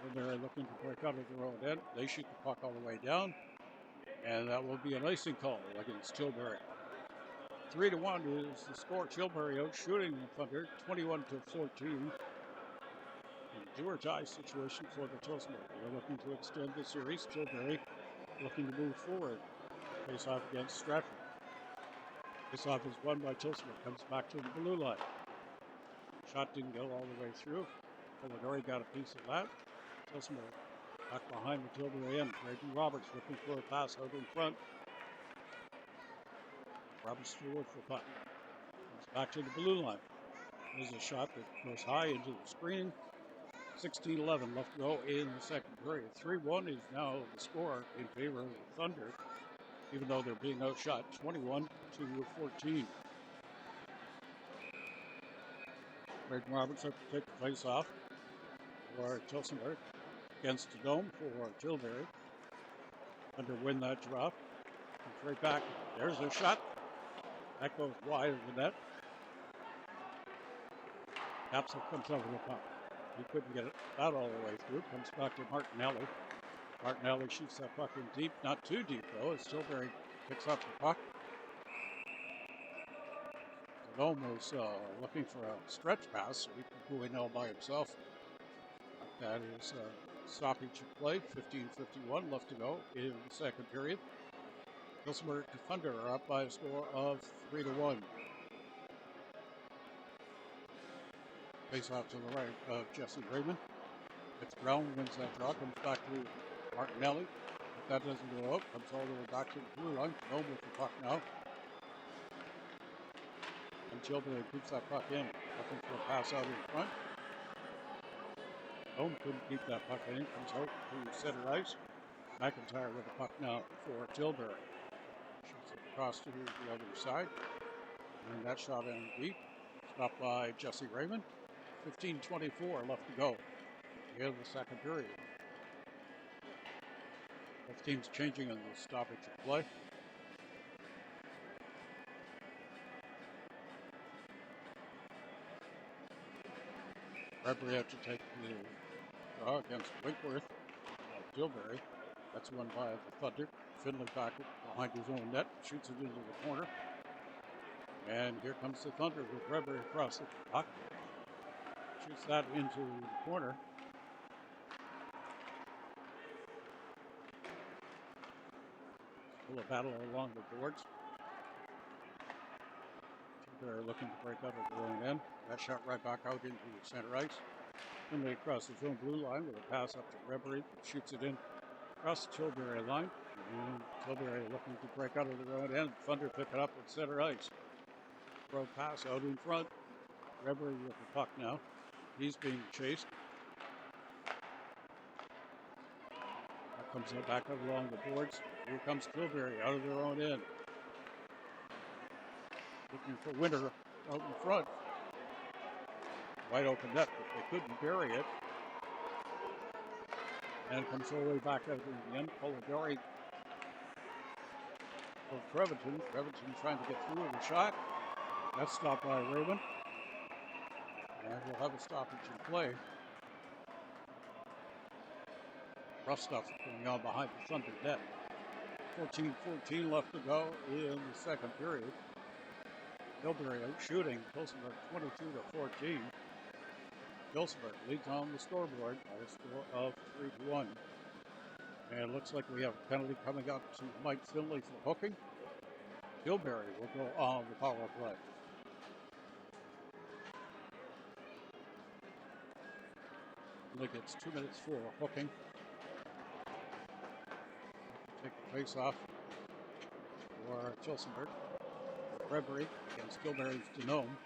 Tilbury looking to break out of their own end. They shoot the puck all the way down. And that will be an icing call against Tilbury. 3-1 is the score. Tilbury out shooting the Thunder, 21-14. Do or die situation for the Tillsonburg. They're looking to extend the series. Tilbury looking to move forward. Face off against Stratford. Face off is won by Tillsonburg. Comes back to the blue line. Shot didn't go all the way through. Tilbury got a piece of that. Tillsonburg back behind the Tilbury end. Braden Roberts looking for a pass out in front. Roberts forward for puck. Comes back to the blue line. There's a shot that goes high into the screen. 16-11 left to go in the second period. 3-1 is now the score in favor of the Thunder, even though they're being outshot 21-14. Braden Roberts up to take the face off for Tillsonburg against the dome for Tilbury. Thunder win that drop. Comes right back. There's a shot. That goes wide of the net. Capsule comes over the puck. He couldn't get it that all the way through. Comes back to Martinelli. Martinelli shoots that puck in deep. Not too deep, though, as Tilbury picks up the puck. Dome was looking for a stretch pass. He all by himself. That is stoppage of play. 15:51 left to go in the second period. Tillsonburg Thunder are up by a score of 3-1. Face off to the right of Jesse Raymond. It's Brown wins that draw. Comes back to Martinelli. If that doesn't go up, comes all the way back to the blue line. Dome with the puck now. And Tilbury keeps that puck in. Looking for a pass out in front. Dome couldn't keep that puck in. Comes out to center ice. McIntyre with the puck now for Tilbury. Shoots it across to the other side. And that shot in deep. Stopped by Jesse Raymond. 15:24 left to go in the second period. Both teams changing in the stoppage of play. Bradbury had to take the draw against Winkworth of Tilbury. That's won by the Thunder. Finley back behind his own net, shoots it into the corner. And here comes the Thunder with Bradbury across the puck. Shoots that into the corner. Still a battle along the boards. They're looking to break out of their own end. That shot right back out into the center ice. Finley across his own blue line with a pass up to Bradbury. Shoots it in across the Tilbury line. And Tilbury looking to break out of their own end. Thunder pick it up at center ice. Throw pass out in front. Bradbury with the puck now. He's being chased. That comes back up along the boards. Here comes Tilbury out of their own end. Looking for Winter out in front. Wide open net, but they couldn't bury it. And it comes all the way back out in the end. Polidori for Treviton. Treviton trying to get through the shot. That's stopped by Raymond. And we'll have a stoppage in play. Rough stuff going on behind the Thunder net. 14:14 left to go in the second period. Tilbury out shooting. Tillsonburg 22-14. Tillsonburg leads on the scoreboard by a score of 3-1. And it looks like we have a penalty coming up to Mike Finley for hooking. Tilbury will go on the power play. Finley gets 2 minutes for hooking. Take the face off for Tillsonburg. Bradbury against Tilbury's Denome.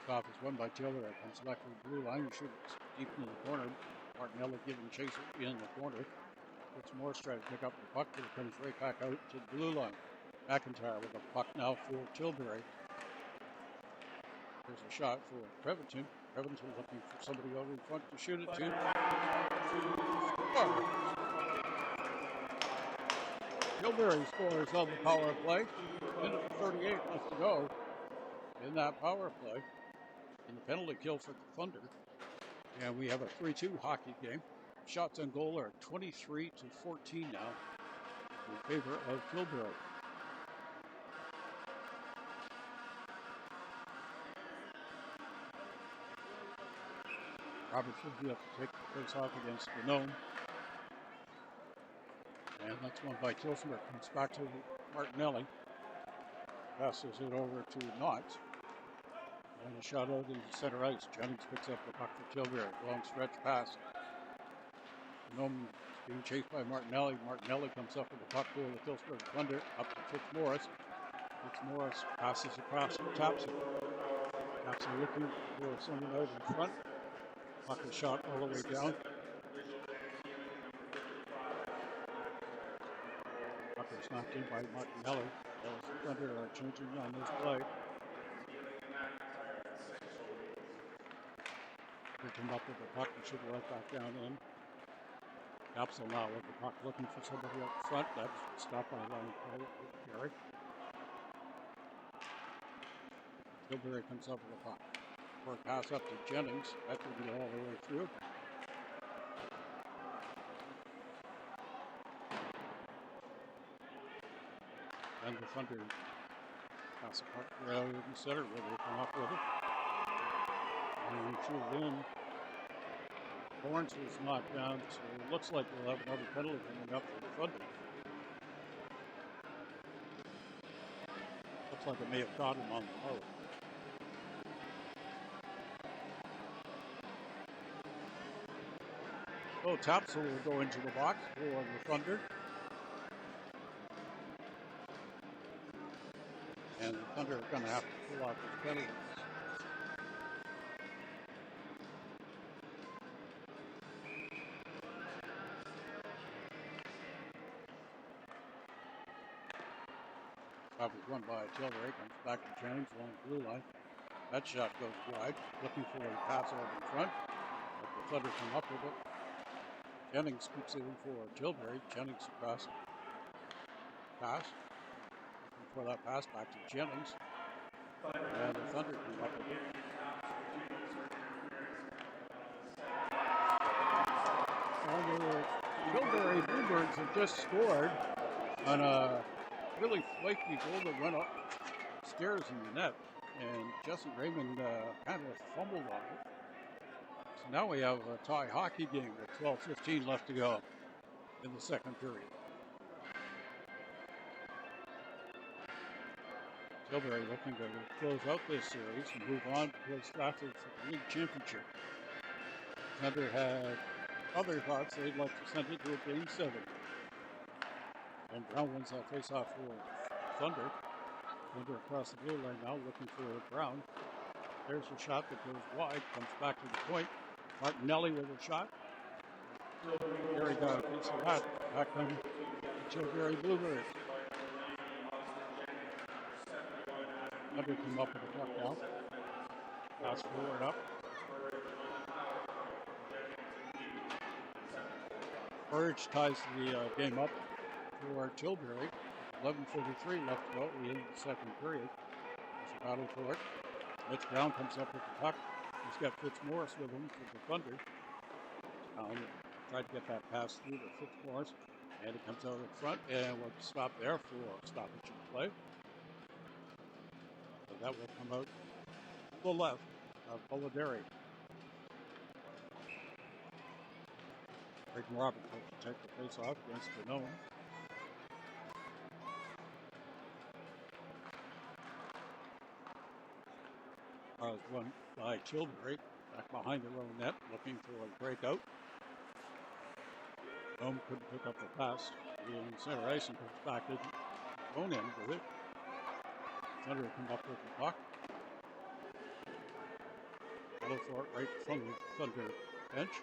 Off is won by Tilbury. Comes back to the blue line. Shoots deep in the corner. Martinelli giving chase in the corner. Fitzmaurice trying to pick up the puck, but it comes right back out to the blue line. McIntyre with the puck now for Tilbury. There's a shot for Prevention. Prevention looking for somebody over in front to shoot it to. Tilbury scores on the power play. Minute 38 left to go in that power play. In the penalty kill for the Thunder. And we have a 3-2 hockey game. Shots on goal are 23 to 14 now in favor of Tilbury. Roberts will be up to take the face off against the Gnome. And that's one by Tillsonburg. Comes back to Martinelli. Passes it over to Knott. And a shot out into center ice. Jennings picks up the puck for Tilbury. Long stretch pass. The Gnome is being chased by Martinelli. Martinelli comes up with the puck for the Tillsonburg Thunder. Up to Fitzmaurice. Fitzmaurice passes across to Tapson. Tapson looking for someone out in front. Puck is shot all the way down. Puck is knocked in by Martinelli. As the Thunder are changing on this play. They come up with the puck and shoot right back down in. Capsule now with the puck looking for somebody up front. That's stopped by Long Gary. Tilbury comes up with the puck. For a pass up to Jennings. That didn't get all the way through. And the Thunder pass the puck right in the center where they come up with it. And through it in. Lawrence was knocked down, so it looks like we'll have another penalty coming up for the Thunder. Looks like it may have caught him on the nose. So Tapsel will go into the box for the Thunder. And the Thunder are going to have to pull out these penalties. Shot was run by Tilbury, comes back to Jennings along the blue line. That shot goes wide, looking for a pass over in front. But the Thunder come up with it. Jennings keeps it in for Tilbury. Jennings across. Pass. Looking for that pass back to Jennings. And the Thunder come up with it. And the Tilbury Bluebirds have just scored on a really flaky goal that went upstairs in the net. And Jesse Raymond kind of fumbled on it. So now we have a tie hockey game with 12:15 left to go in the second period. Tilbury looking to close out this series and move on to Stratford for the league championship. Thunder had other thoughts they'd like to send it to a game 7. And Brown wins that face-off for Thunder. Thunder across the blue line now looking for Brown. There's a shot that goes wide, comes back to the point. Martinelli with a shot. Gary got a piece of that. Back on the Tilbury Bluebirds. Thunder come up with the puck now. Pass forward up. Burge ties the game up for Tilbury. 11:43 left to go. We end the second period. There's a battle for it. Mitch Brown comes up with the puck. He's got Fitzmaurice with him for the Thunder. Tried to get that pass through to Fitzmaurice. And it comes out in front. And we'll stop there for stoppage of play. So that will come out to the left of Polidari. Creighton Roberts will take the face off against the Gnome. Was won by Tilbury, back behind their own net, looking for a breakout. Gnome couldn't pick up the pass. In center ice and comes back in own end with it. Thunder will come up with the puck. Follow for it right from the Thunder bench.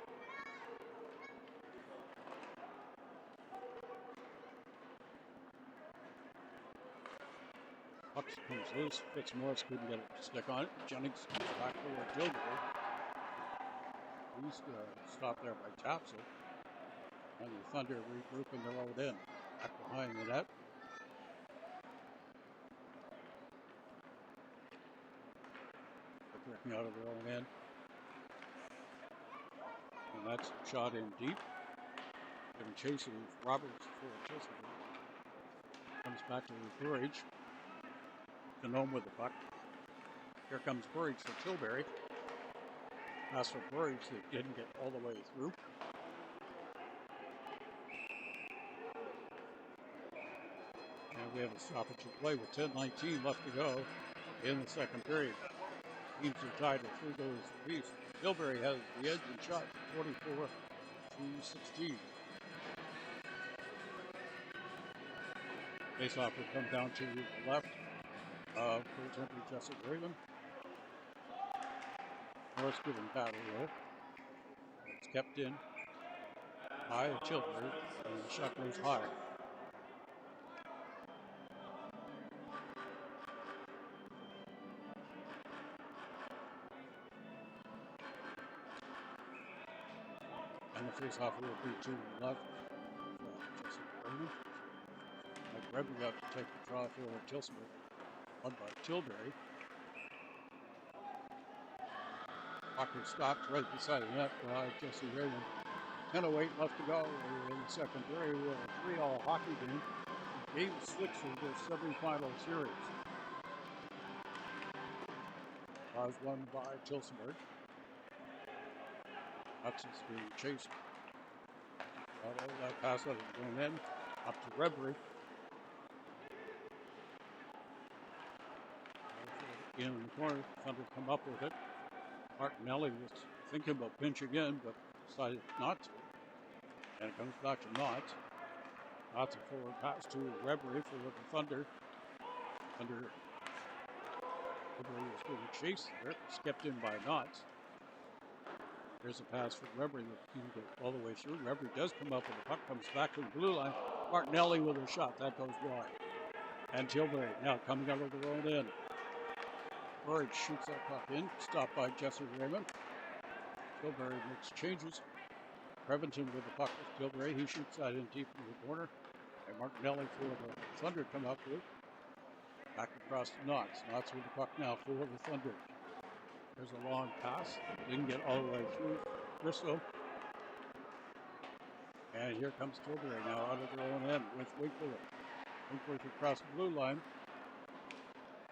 Puck comes loose. Fitzmaurice couldn't get a stick on it. Jennings comes back toward Tilbury. He's stopped there by Tapsel. And the Thunder regrouping their own end. Back behind the net. They're working out of their own end. And that's shot in deep. And chasing Roberts for Tillsonburg. Comes back to Burridge. Genome with the puck. Here comes Burridge for Tilbury. Pass for Burridge that didn't get all the way through. And we have a stoppage of play with 10:19 left to go in the second period. Teams are tied at 3 goals apiece. Tilbury has the edge and shot 44-16. Faceoff will come down to the left of goaltender Jesse Raven. Norris giving battle roll. It's kept in by Tilbury, and the shot goes high. And the faceoff will be to the left for Jesse Raven. Mike Redmond got to take the draw for Tillsonburg, won by Tilbury. Puck is stopped right beside the net by Jesse Raymond. 10:08 left to go in the second period. We have a 3-all hockey game. Game 6 of the semifinal series. Was won by Tillsonburg. Hudson's being chased. That pass out going in. Up to Redbury. In the corner, Thunder come up with it. Martinelli was thinking about pinching in, but decided not to. And it comes back to Knott. Knott's a forward pass to Redbury for the Thunder. Redbury was getting chased there, skipped in by Knott. There's a pass for Redbury that didn't get all the way through. Redbury does come up and the puck comes back to the blue line. Martinelli with a shot. That goes wide. And Tilbury now coming out of their own end. Burridge shoots that puck in, stopped by Jesse Raymond. Tilbury makes changes. Preventon with the puck with Tilbury. He shoots that in deep in the corner. And Martinelli for the Thunder come up with. Back across to Knotts. Knotts with the puck now for the Thunder. There's a long pass. Didn't get all the way through Bristow. And here comes Tilbury now out of their own end with Winkler. Winkler across the blue line.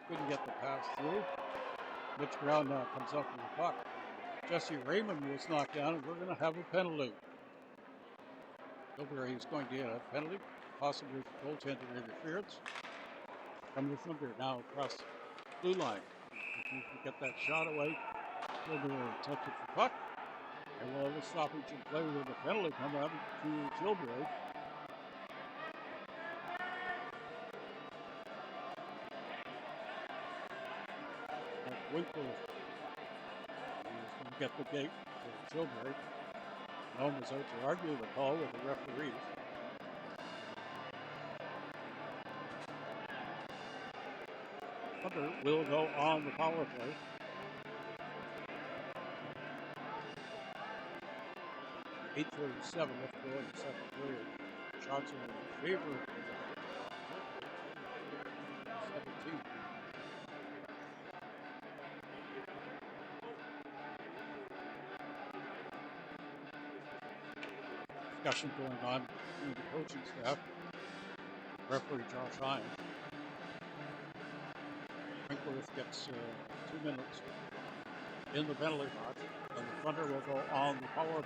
Couldn't get the pass through. Mitch Brown now comes up with the puck. Jesse Raymond was knocked down, and we're going to have a penalty. Tilbury is going to get a penalty, possibly for goaltender interference. From the Thunder now across the blue line. If you can get that shot away, Tilbury touches the puck. And we'll have a stoppage and play with a penalty come out to Tilbury. Winkler is going to get the gate for Tilbury. Nome is out to argue the call with the referees. Thunder will go on the power play. .8:37 left to go in the second period. Shots are in favor of 17. Discussion going on between the coaching staff, referee Josh Hine. Winkworth gets 2 minutes in the penalty box, and the Thunder will go on the power play.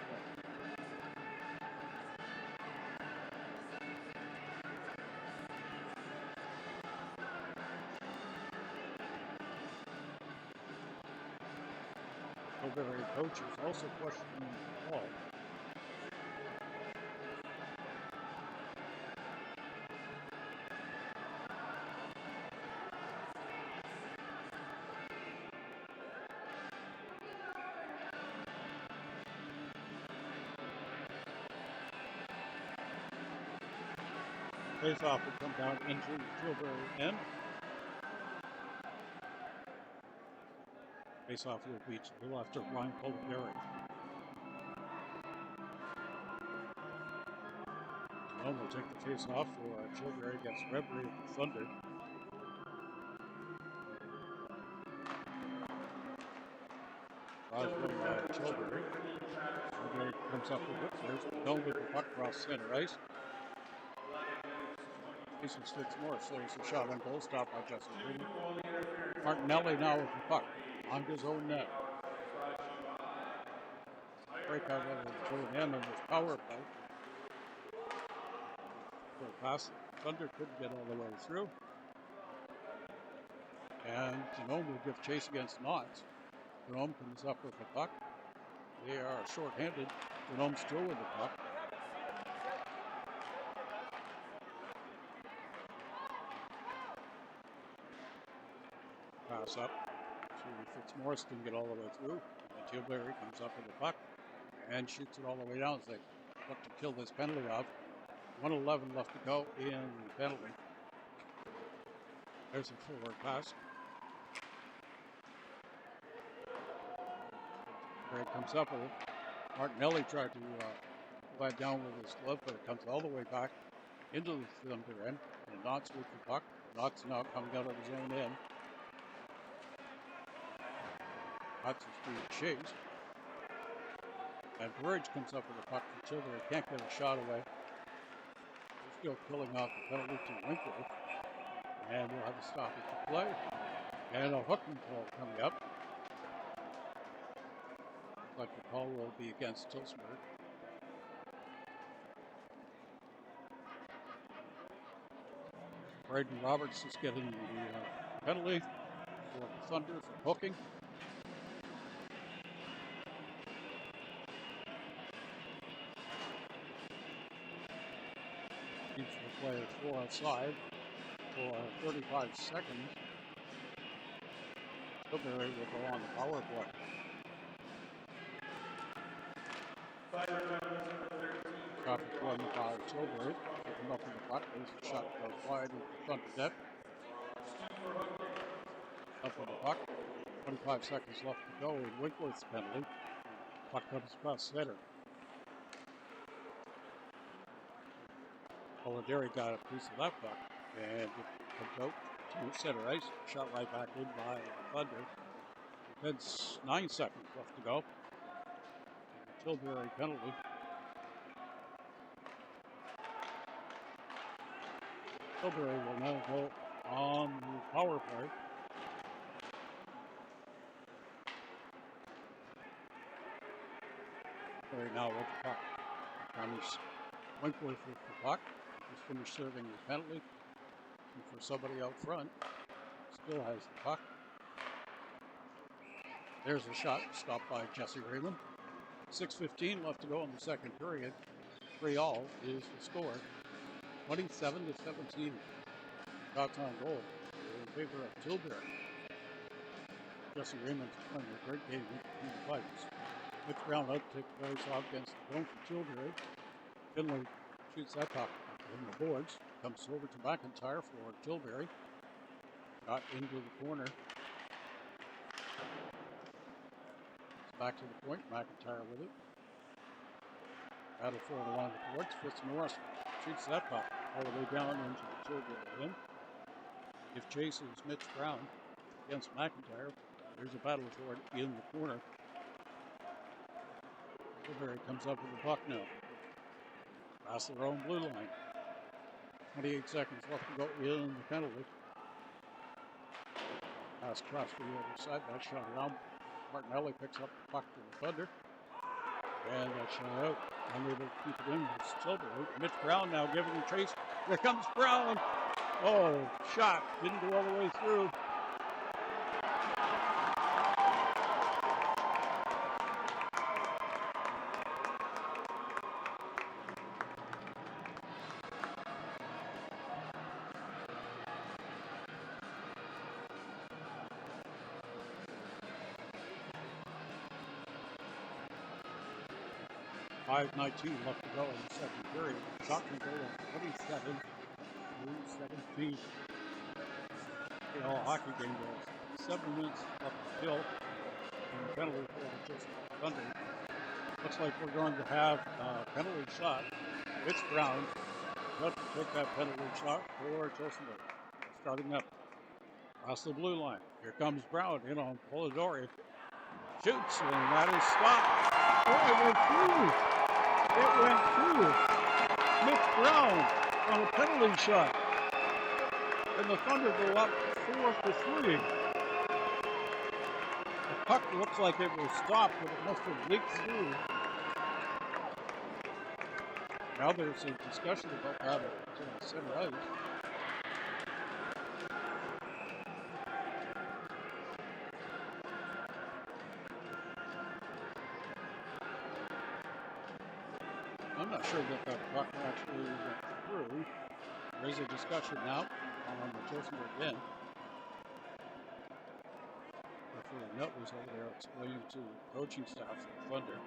Tilbury coaches also questioning the call. Face-off will come down into the Tilbury end. Face-off will be to the left of Ryan Tilbury. Jerome will take the face-off for Tilbury against Redbury of the Thunder. Drive from Tilbury. Tilbury comes up with it. There's Jerome with the puck across center ice. Jason Fitzmorris throws a shot on goal, stopped by Justin Green. Martinelli now with the puck on his own net. Breakout out of the zone end on this power play. For a pass, Thunder couldn't get all the way through. And Genome will give chase against Knox. Genome comes up with the puck. They are short-handed. Genome still with the puck. Pass up to Fitzmorris, didn't get all the way through. And Tilbury comes up with the puck and shoots it all the way down as they look to kill this penalty off. 1:11 left to go in the penalty. There's a forward pass. There it comes up with it. Martinelli tried to pull that down with his glove, but it comes all the way back into the Thunder end. And Knox with the puck. Knox now coming out of his own end. Knox is being chased. And Burridge comes up with the puck for Tilbury. Can't get a shot away. They're still killing off the penalty to Winkler. And we'll have a stoppage to play. And a hooking call coming up. Looks like the call will be against Tillsonburg. Braden Roberts is getting the penalty for the Thunder for hooking. Keeps the play 4 outside for 35 seconds. Tilbury will go on the power play. Traffic run by Tilbury. Picking up in the puck. There's a shot goes wide into the Thunder net. Up with the puck. 25 seconds left to go in Winkworth's penalty. Puck comes across center. Polidori got a piece of that puck, and it comes out to center ice. Shot right back in by Thunder. That's 9 seconds left to go. Tilbury penalty. Tilbury will now go on the power play. Tilbury now with the puck. Comes Winkworth with the puck. He's finished serving the penalty. And for somebody out front, still has the puck. There's a shot stopped by Jesse Raymond. 6:15 left to go in the second period. 3-all is the score. 27-17. Shots on goal in favor of Tilbury. Jesse Raymond's playing a great game in the fights. Mitch Brown out to take the face off against the zone for Tilbury. Finley shoots that puck in the boards. Comes over to McIntyre for Tilbury. Got into the corner. It's back to the point. McIntyre with it. Battle for it along the boards. Fitzmorris shoots that puck all the way down into the Tilbury end. If chases Mitch Brown against McIntyre, there's a battle for it in the corner. Tilbury comes up with the puck now. Past their own blue line. 28 seconds left to go in the penalty. Pass across to the other side. That shot around. Martinelli picks up the puck to the Thunder. And that shot out. Unable to keep it in. It's Tilbury. Mitch Brown now giving the chase. Here comes Brown. Oh, shot. Didn't go all the way through. .5:19 left to go in the second period. Shot can go at 27-17. The all hockey game goes. 7 minutes left to kill. and a penalty for the Tillsonburg Thunder. Looks like we're going to have a penalty shot. It's Brown. Left to take that penalty shot for Tillsonburg. Starting up across the blue line. Here comes Brown in on Polidori. Shoots, and that is stopped. Oh, it went through. It went through. Mitch Brown on a penalty shot. And the Thunder go up 4-3. The puck looks like it was stopped, but it must have leaked through. Now there's a discussion about that at center ice. I'm not sure that puck actually went through. There is a discussion now on the Tillsonburg end. Referee Nutt was over there explaining to the coaching staff of the Thunder.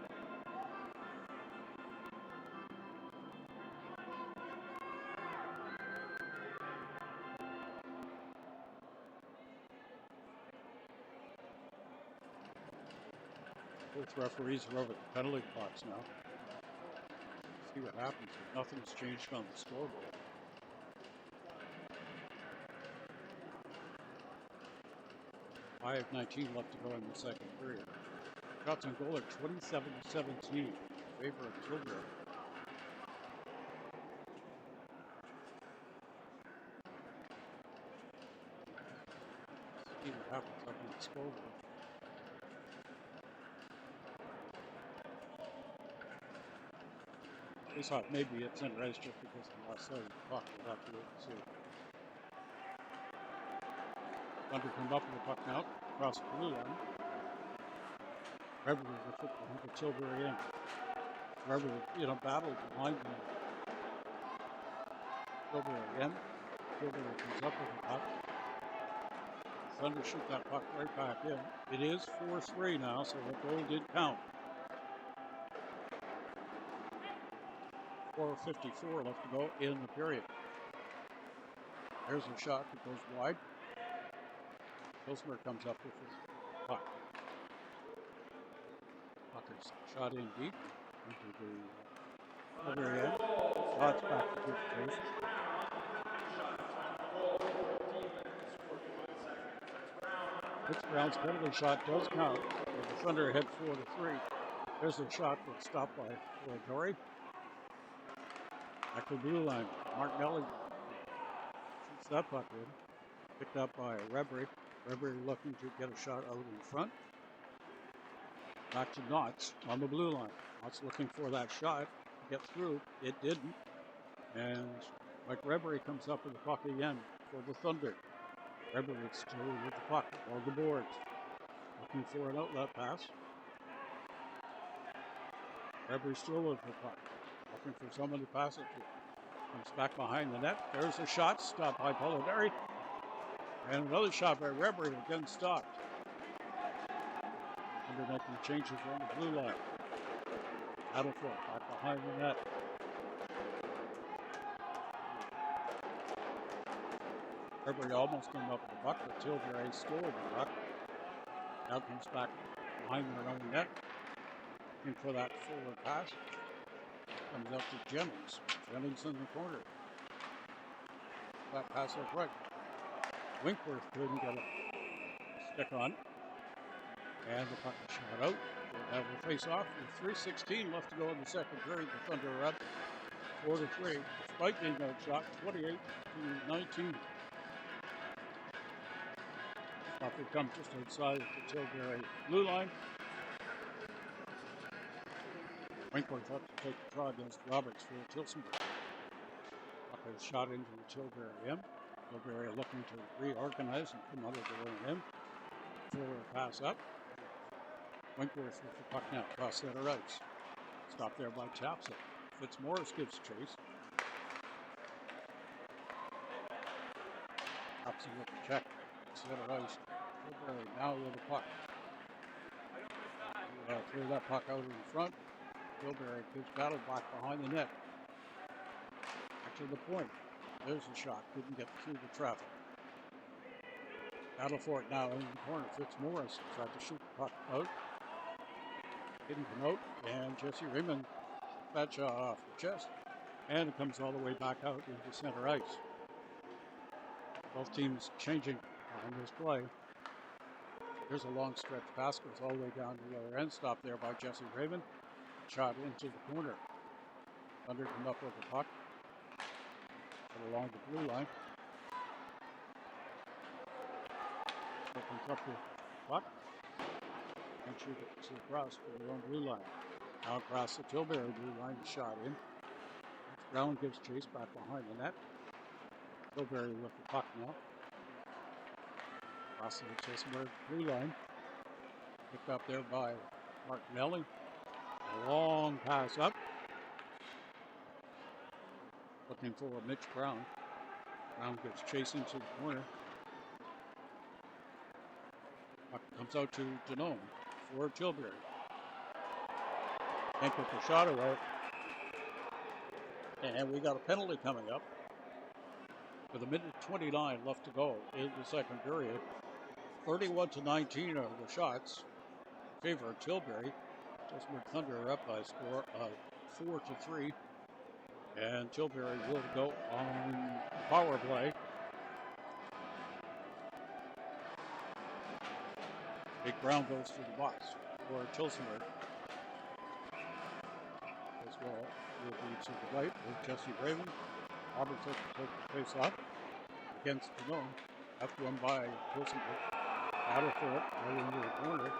Both referees are over the penalty box now. See what happens if nothing's changed on the scoreboard. I have 19 left to go in the second period. Shots on goal are 27-17 in favor of Tilbury. See what happens up on the scoreboard. I thought maybe it's in race just because of the last side of the puck. We'll have to wait and see. Thunder come up with the puck now, across the blue line. Trevor with the football into Tilbury in. Trevor in a battle behind him. Tilbury in. Tilbury comes up with the puck. Thunder shoot that puck right back in. It is 4-3 now, so the goal did count. 4:54 left to go in the period. There's a shot that goes wide. Tillsonburg comes up with his puck. Puck is shot in deep into the other end. Shots back to the post. Mitch Brown's penalty shot does count. The Thunder head 4-3. There's a shot that's stopped by Polidori. Back to the blue line. Mark Nelly shoots that puck in. Picked up by Rebry. Rebry looking to get a shot out in front. Back to Knotts on the blue line. Knotts looking for that shot to get through. It didn't. And Mike Rebry comes up with the puck again for the Thunder. Rebry still with the puck on the boards. Looking for an outlet pass. Rebry still with the puck. Looking for someone to pass it to. Comes back behind the net. There's a shot stopped by Polidori. And another shot by Rebry again stopped. Under making changes on the blue line. Battlefield back behind the net. Rebry almost came up with the puck, but Tilbury stole the puck. Now comes back behind their own net. Looking for that forward pass. Comes up to Jennings. Jennings in the corner. That pass up right. Winkworth couldn't get a stick on. And the puck is shot out. We'll have a face off with 3:16 left to go in the second period. The Thunder are up 4-3, despite being outshot 28-19. Off they come just outside the Tilbury blue line. Winkworth up to take the draw against Roberts for Tillsonburg. Puck is shot into the Tilbury end. Tilbury looking to reorganize and come out of their own end. Forward pass up. Winkworth with the puck now across center ice. Stopped there by Tapson. Fitzmaurice gives chase. Tapson with the check. Center ice. Tilbury now with the puck. Threw that puck out in front. Tilbury gives battle back behind the net. Back to the point. There's a shot. Couldn't get through the traffic. Battle for it now in the corner. Fitzmaurice tried to shoot the puck out. Didn't come out, and Jesse Raymond that shot off the chest, and it comes all the way back out into center ice. Both teams changing on this play. Here's a long stretch pass, goes all the way down to the other end, stopped there by Jesse Raymond. Shot into the corner. Thunder come up with the puck. Put along the blue line. Opens up the puck. And shoot it across to the own blue line. Now across the Tilbury blue line, shot in. Brown gives chase back behind the net. Tilbury with the puck now. Across the Tillsonburg blue line. Picked up there by Martinelli. A long pass up. Looking for Mitch Brown. Brown gets chased into the corner. Puck comes out to Denome for Tilbury. Can't get the shot away. And we got a penalty coming up. With a minute 29 left to go in the second period. 31-19 are the shots in favor of Tilbury. Tillsonburg Thunder are up by a score of 4-3. And Tilbury will go on power play. Big Brown goes to the box for Tillsonburg. As well will be to the right with Jesse Raymond. Roberts has to take the face off against Denome. That's won by Tillsonburg. Battle for it, right into the corner.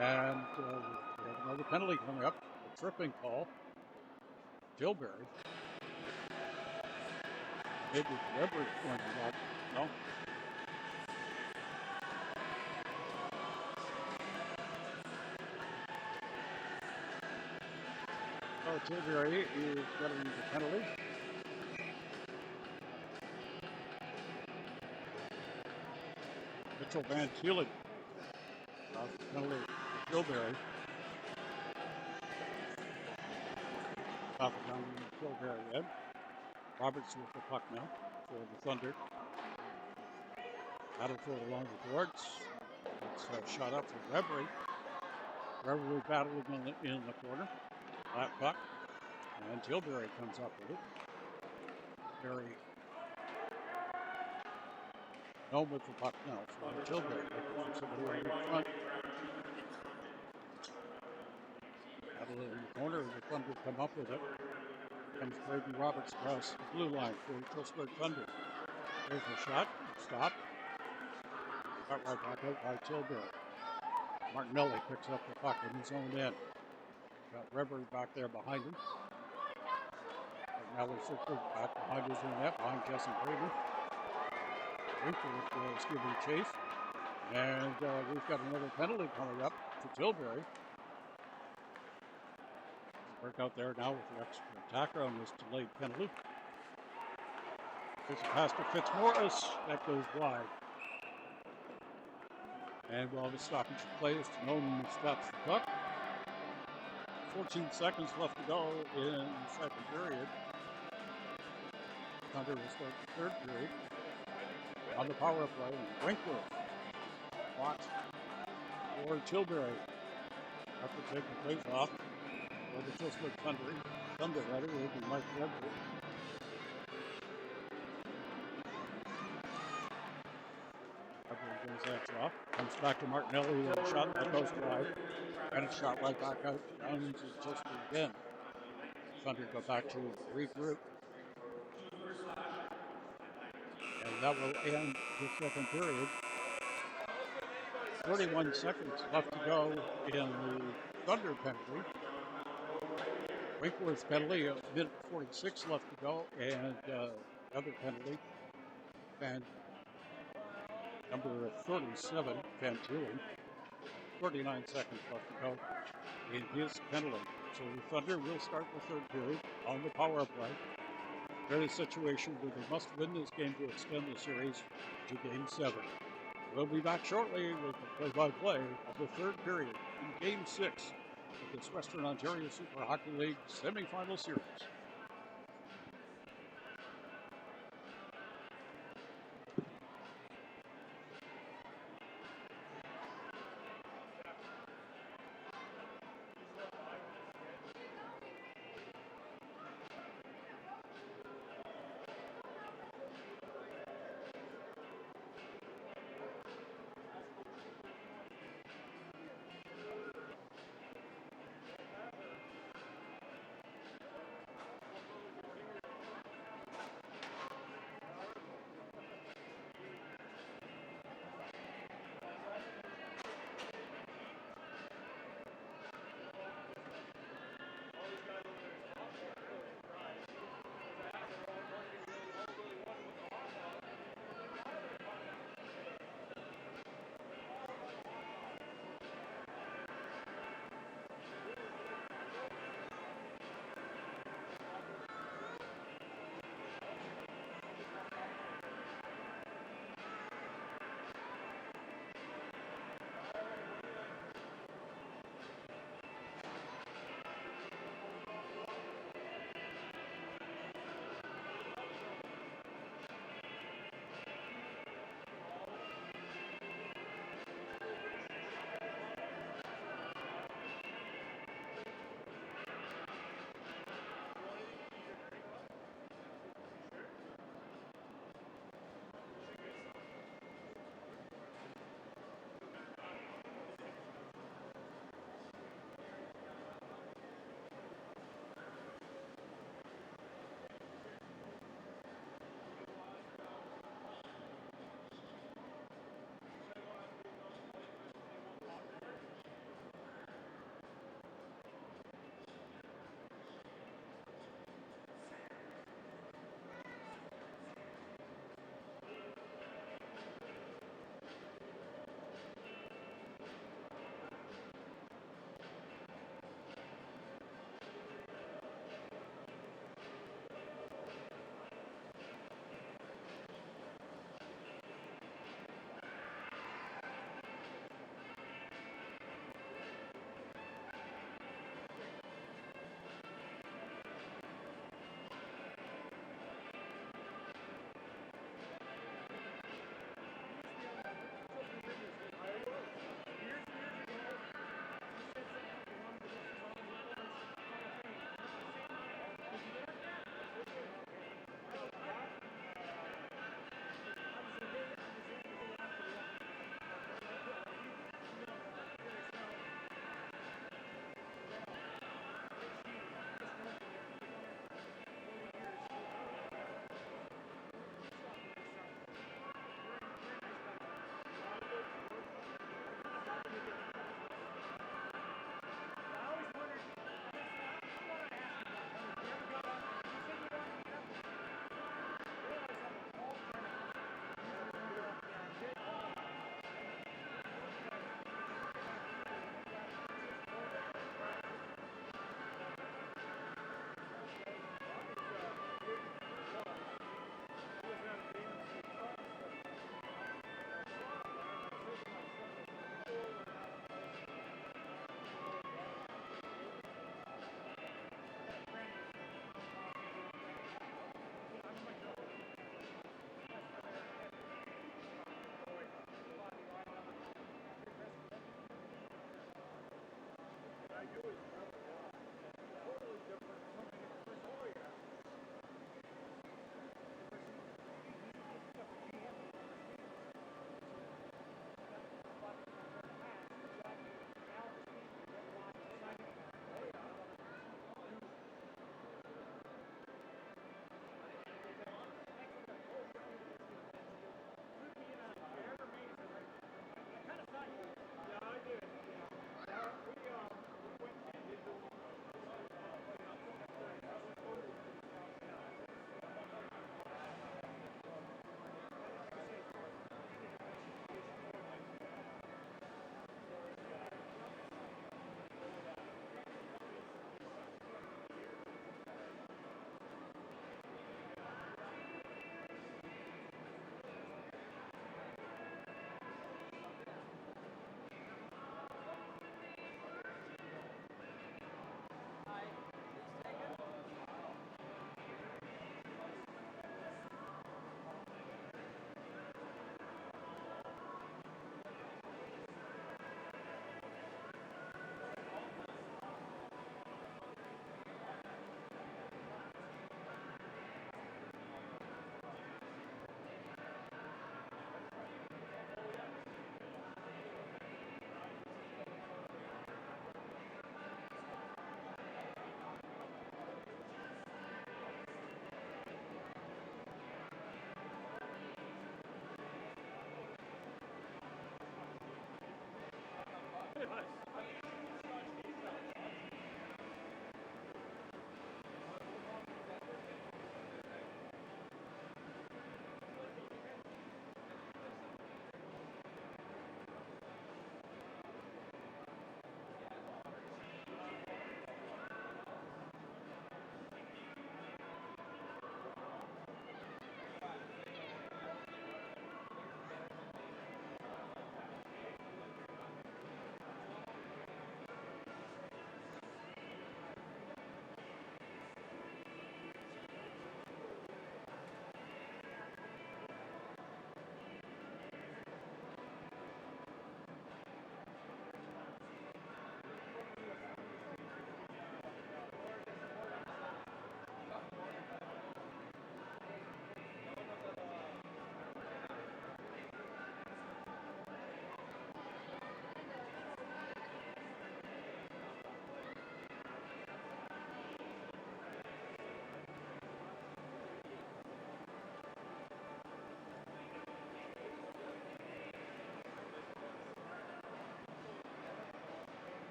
And we have another penalty coming up. A tripping call. Tilbury. Maybe Weber going to that. No. Oh, Tilbury is getting the penalty. Mitchell Van Thielen. Penalty for Tilbury. Top it down to Tilbury end. Roberts with the puck now for the Thunder. Battle for it along the boards. It's shot up for Reverie. Reverie battling in the corner. Flat puck. And Tilbury comes up with it. Very home with the puck now for Tilbury. Somebody right in front. Battle in the corner. The Thunder come up with it. Comes Braden Roberts across the blue line for Tillsonburg Thunder. There's the shot. Stop. Got right back out by Tilbury. Martinelli picks up the puck in his own end. Got Reverie back there behind him. Martinelli circled back behind his own net, behind Jesse Braden. Winkler is giving chase. And we've got another penalty coming up to Tilbury. Work out there now with the extra attacker on this delayed penalty. There's a pass to Fitzmaurice. That goes wide. And while the stoppage of play is to Nolan stops the puck. 14 seconds left to go in the second period. Thunder will start the third period. On the power play, Winkler. Watts for Tilbury. After taking the place off. For the Tillsonburg Thunder rather, will be Mike Weber. Goes that off. Comes back to Martinelli with a shot that goes wide. And it's shot right back out down into Tillsonburg again. Thunder go back to regroup. And that will end the second period. 31 seconds left to go in the Thunder penalty. Winkler's penalty, a minute 46 left to go, and other penalty. And number 37, Van Thielen, 39 seconds left to go in his penalty. So the Thunder will start the third period on the power play. They're in a situation where they must win this game to extend the series to Game 7. We'll be back shortly with the play-by-play of the third period in Game 6 of this Western Ontario Super Hockey League semifinal series.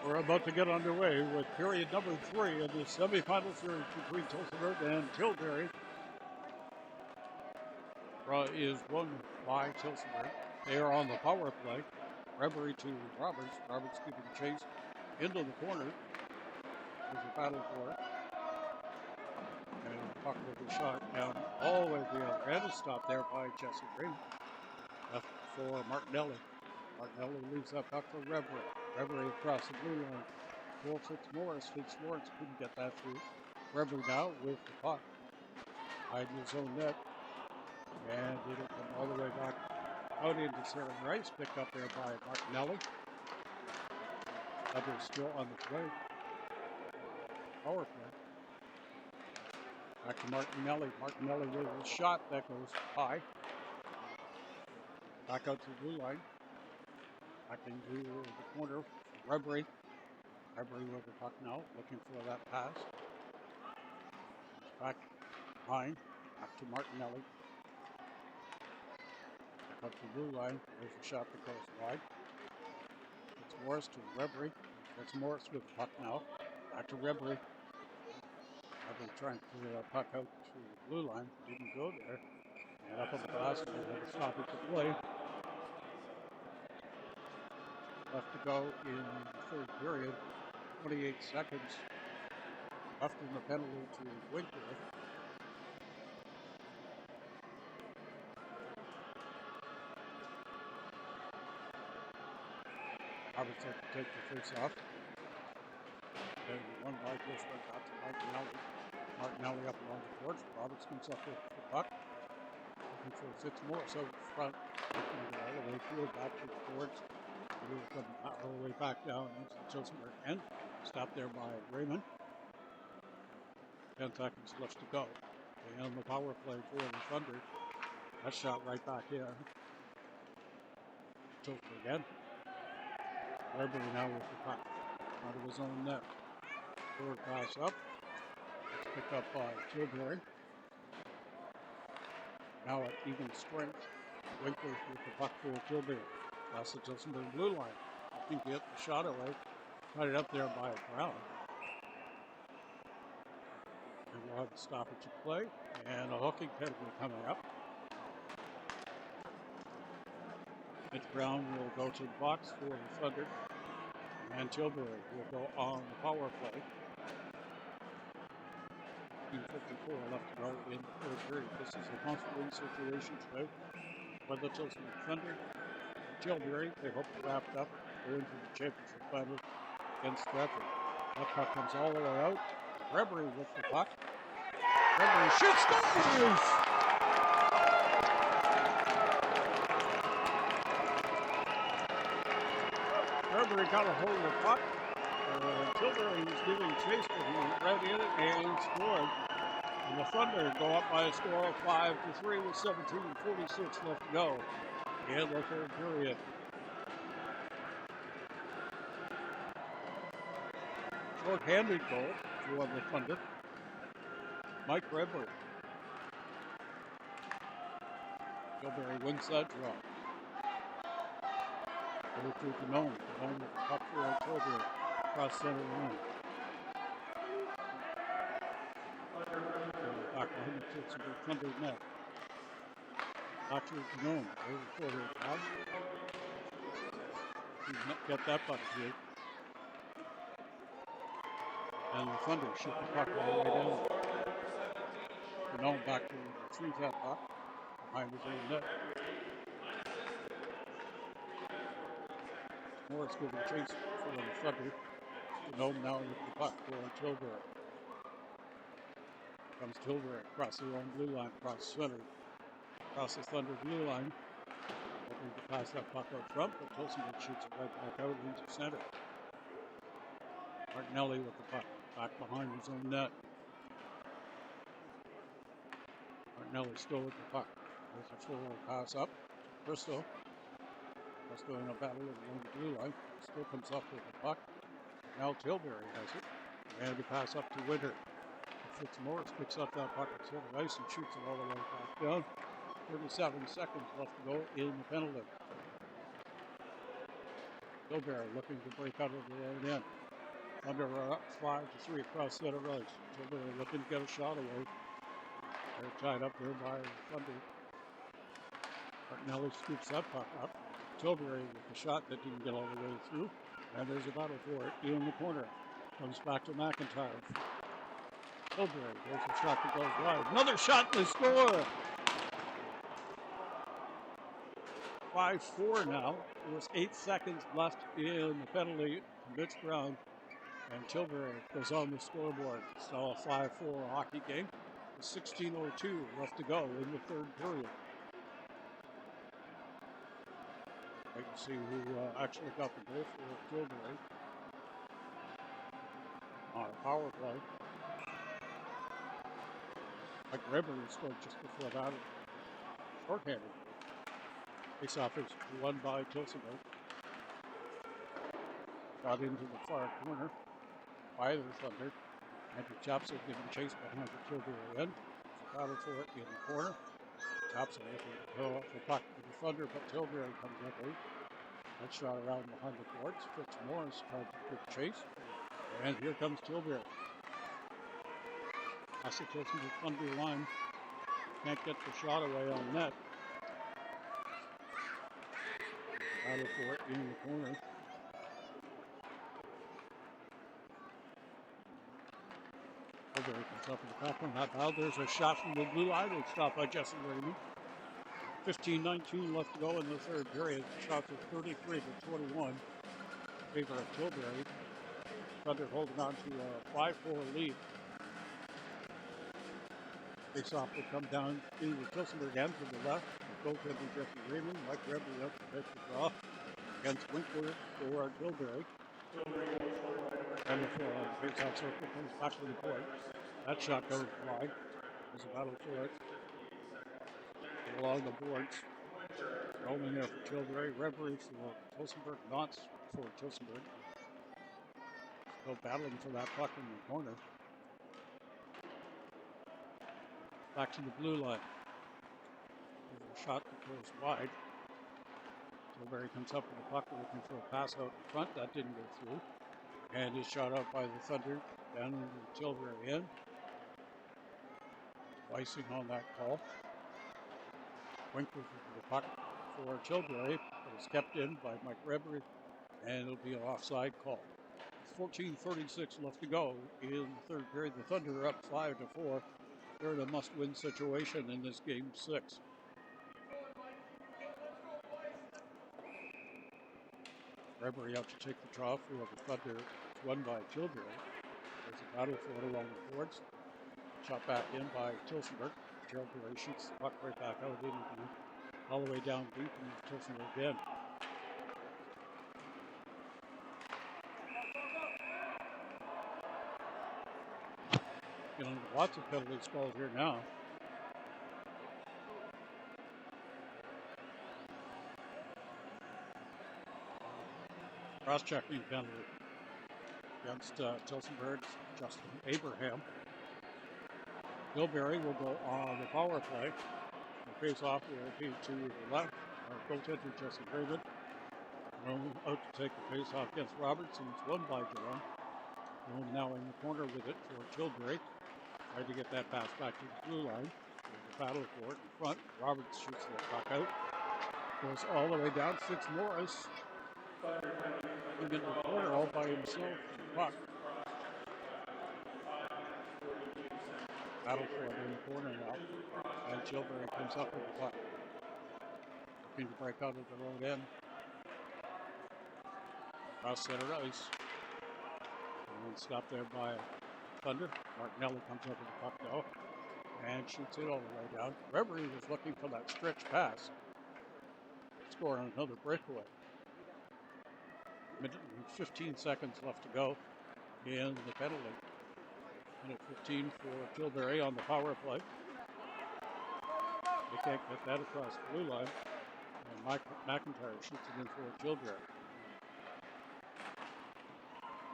We're about to get underway with period number 3 in the semifinal series between Tillsonburg and Tilbury. Draw is won by Tillsonburg. They are on the power play. Reverie to Roberts. Roberts giving chase into the corner. There's a battle for it. And the puck with a shot down all the way to the other end. It's stopped there by Jesse Green. Left for Martinelli. Martinelli leaves that puck for Reverie. Reverie across the blue line. For Fitzmaurice. Fitzmaurice couldn't get that through. Reverie now with the puck. Hiding his own net. And it'll come all the way back out into Sarah Rice. Picked up there by Martinelli. Reverie still on the play. Power play. Back to Martinelli. Martinelli with a shot that goes high. Back out to the blue line. Back into the corner. Reverie. Reverie with the puck now. Looking for that pass. Back behind. Back to Martinelli. Back up to the blue line. There's a shot that goes wide. It's Morris to Reverie. It's Morris with the puck now. Back to Reverie. Reverie trying to clear that puck out to the blue line. Didn't go there. And up on the glass. And they have a stoppage to play. Left to go in the third period. 28 seconds left in the penalty to Winkler. Roberts had to take the face off. And one by just went out to Martinelli. Martinelli up along the boards. Roberts comes up with the puck. Looking for Fitzmaurice out front. Looking all the way through back to the boards. We'll come all the way back down into the Tillsonburg end. Stopped there by Raymond. 10 seconds left to go. And on the power play for the Thunder. That shot right back in. Tillsonburg again. Reverie now with the puck. Out of his own net. Forward pass up. It's picked up by Tilbury. Now at even strength. Winkler with the puck for Tilbury. That's the Tillsonburg blue line. I think he hit the shot away. Got it up there by Brown. And we'll have a stoppage of play. And a hooking penalty coming up. Mitch Brown will go to the box for the Thunder. And Tilbury will go on the power play. 54 left to go in the third period. This is a must-win situation today for the Tillsonburg Thunder. Tilbury, they hope to wrap it up, go into the championship final against Stratford. That puck comes all the way out. Reverie with the puck. Reverie shoots the roof! Reverie got a hold of the puck. Tilbury was giving chase, but he went right in it and scored. And the Thunder go up by a score of 5-3 with 17:46 left to go in the third period. Short-handed goal for the Thunder. Mike Reverie. Tilbury wins that draw. Over to Gnome. Gnome with the puck for Tilbury. Across center line. Back behind the Tillsonburg Thunder net. Back to Gnome. Over for the pass. Get that puck through. And the Thunder shoot the puck all the way down. Gnome back to retrieve that puck. Behind his own net. Morris giving chase for the Thunder. Gnome now with the puck for Tilbury. Comes Tilbury across the own blue line, across center. Across the Thunder blue line. Hoping to pass that puck out front, but Tillsonburg shoots it right back out into center. Martinelli with the puck. Back behind his own net. Martinelli still with the puck. There's a forward pass up to Crystal. Crystal in a battle along the blue line. Still comes up with the puck. Now Tilbury has it. And a pass up to Winter. Fitzmaurice picks up that puck at center ice and shoots it all the way back down. 37 seconds left to go in the penalty. Tilbury looking to break out of their own end. Thunder are up 5-3 across center ice. Tilbury looking to get a shot away. They're tied up there by Thunder. Martinelli scoops that puck up. Tilbury with the shot that didn't get all the way through. And there's a battle for it in the corner. Comes back to McIntyre. Tilbury, there's a shot that goes wide. Another shot and they score! 5-4 now. There's 8 seconds left in the penalty to Mitch Brown. And Tilbury goes on the scoreboard. So a 5-4 hockey game. 16:02 left to go in the third period. Wait to see who actually got the goal for Tilbury on a power play. Mike Gregory scored just before that. Shorthanded. Face-off is won by Tillsonburg. Got into the far corner by the Thunder. Andrew Chapsel getting chased behind the Tilbury end. It's a battle for it in the corner. Chapsel looking to go off the puck to the Thunder, but Tilbury comes up late. That shot around behind the boards. Fitz Morris tried to quick chase. And here comes Tilbury. That's the Tillsonburg Thunder line. Can't get the shot away on net. Battle for it in the corner. Tilbury comes up in the back one. Now there's a shot from the blue line. It's stopped by Jesse Raymond. 15:19 left to go in the third period. Shots are 33-21 in favor of Tilbury. Thunder holding on to a 5-4 lead. Face-off will come down to the Tillsonburg end to the left. The goaltender Jesse Raymond. Mike Rebby up to take the draw against Winkler for Tilbury. And the face-off circle comes back to the point. That shot goes wide. There's a battle for it along the boards. Rolling there for Tilbury. Reverie for Tillsonburg. Knots for Tillsonburg. Still battling for that puck in the corner. Back to the blue line. There's a shot that goes wide. Tilbury comes up with the puck looking for a pass out in front. That didn't go through. And is shot out by the Thunder down into the Tilbury end. Icing on that call. Winkler with the puck for Tilbury, but it's kept in by Mike Reverie, and it'll be an offside call. 14:36 left to go in the third period. The Thunder are up 5-4. They're in a must-win situation in this game 6. Reverie out to take the draw for the Thunder. It's won by Tilbury. There's a battle for it along the boards. Shot back in by Tillsonburg. Tilbury shoots the puck right back out into all the way down deep in the Tillsonburg end. Lots of penalties called here now. Cross-checking penalty against Tillsonburg's Justin Abraham. Tilbury will go on the power play. The face-off will be to the left. Goaltender Jesse Raymond. Out to take the face-off against Robertson. It's won by Jerome. Jerome now in the corner with it for Tilbury. Tried to get that pass back to the blue line. There's a battle for it in front. Roberts shoots the puck out. Goes all the way down. Fitz Morris. In the corner all by himself. The puck. Battle for it in the corner now. And Tilbury comes up with the puck. Looking to break out of the road end. Cross center ice. And stopped there by Thunder. Martinelli comes up with the puck now. And shoots it all the way down. Reverie was looking for that stretch pass. Score on another breakaway. 15 seconds left to go in the penalty. Minute 15 for Tilbury on the power play. They can't get that across the blue line. And McIntyre shoots it in for Tilbury.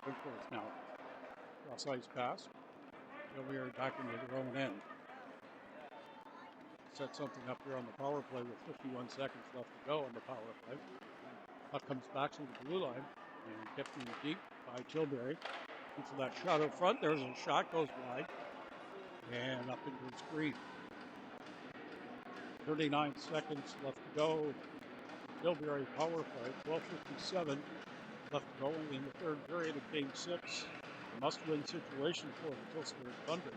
Good for us now. Cross ice pass. Tilbury back into their own end. Set something up here on the power play with 51 seconds left to go on the power play. Puck comes back to the blue line and kept in deep by Tilbury. Into that shot up front. There's a shot, goes wide and up into the screen. 39 seconds left to go. Tilbury power play. 12:57 left to go in the third period of Game 6. A must-win situation for the Tillsonburg Thunder.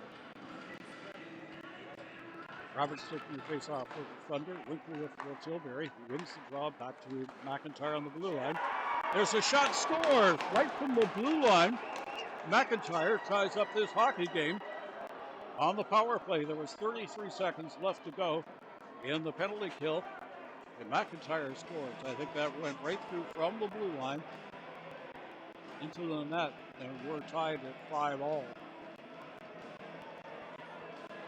Roberts taking the face-off for the Thunder. Winkler for Tilbury. He wins the draw back to McIntyre on the blue line. There's a shot scored right from the blue line. McIntyre ties up this hockey game on the power play. There was 33 seconds left to go in the penalty kill. And McIntyre scores. I think that went right through from the blue line into the net, and we're tied at 5-all.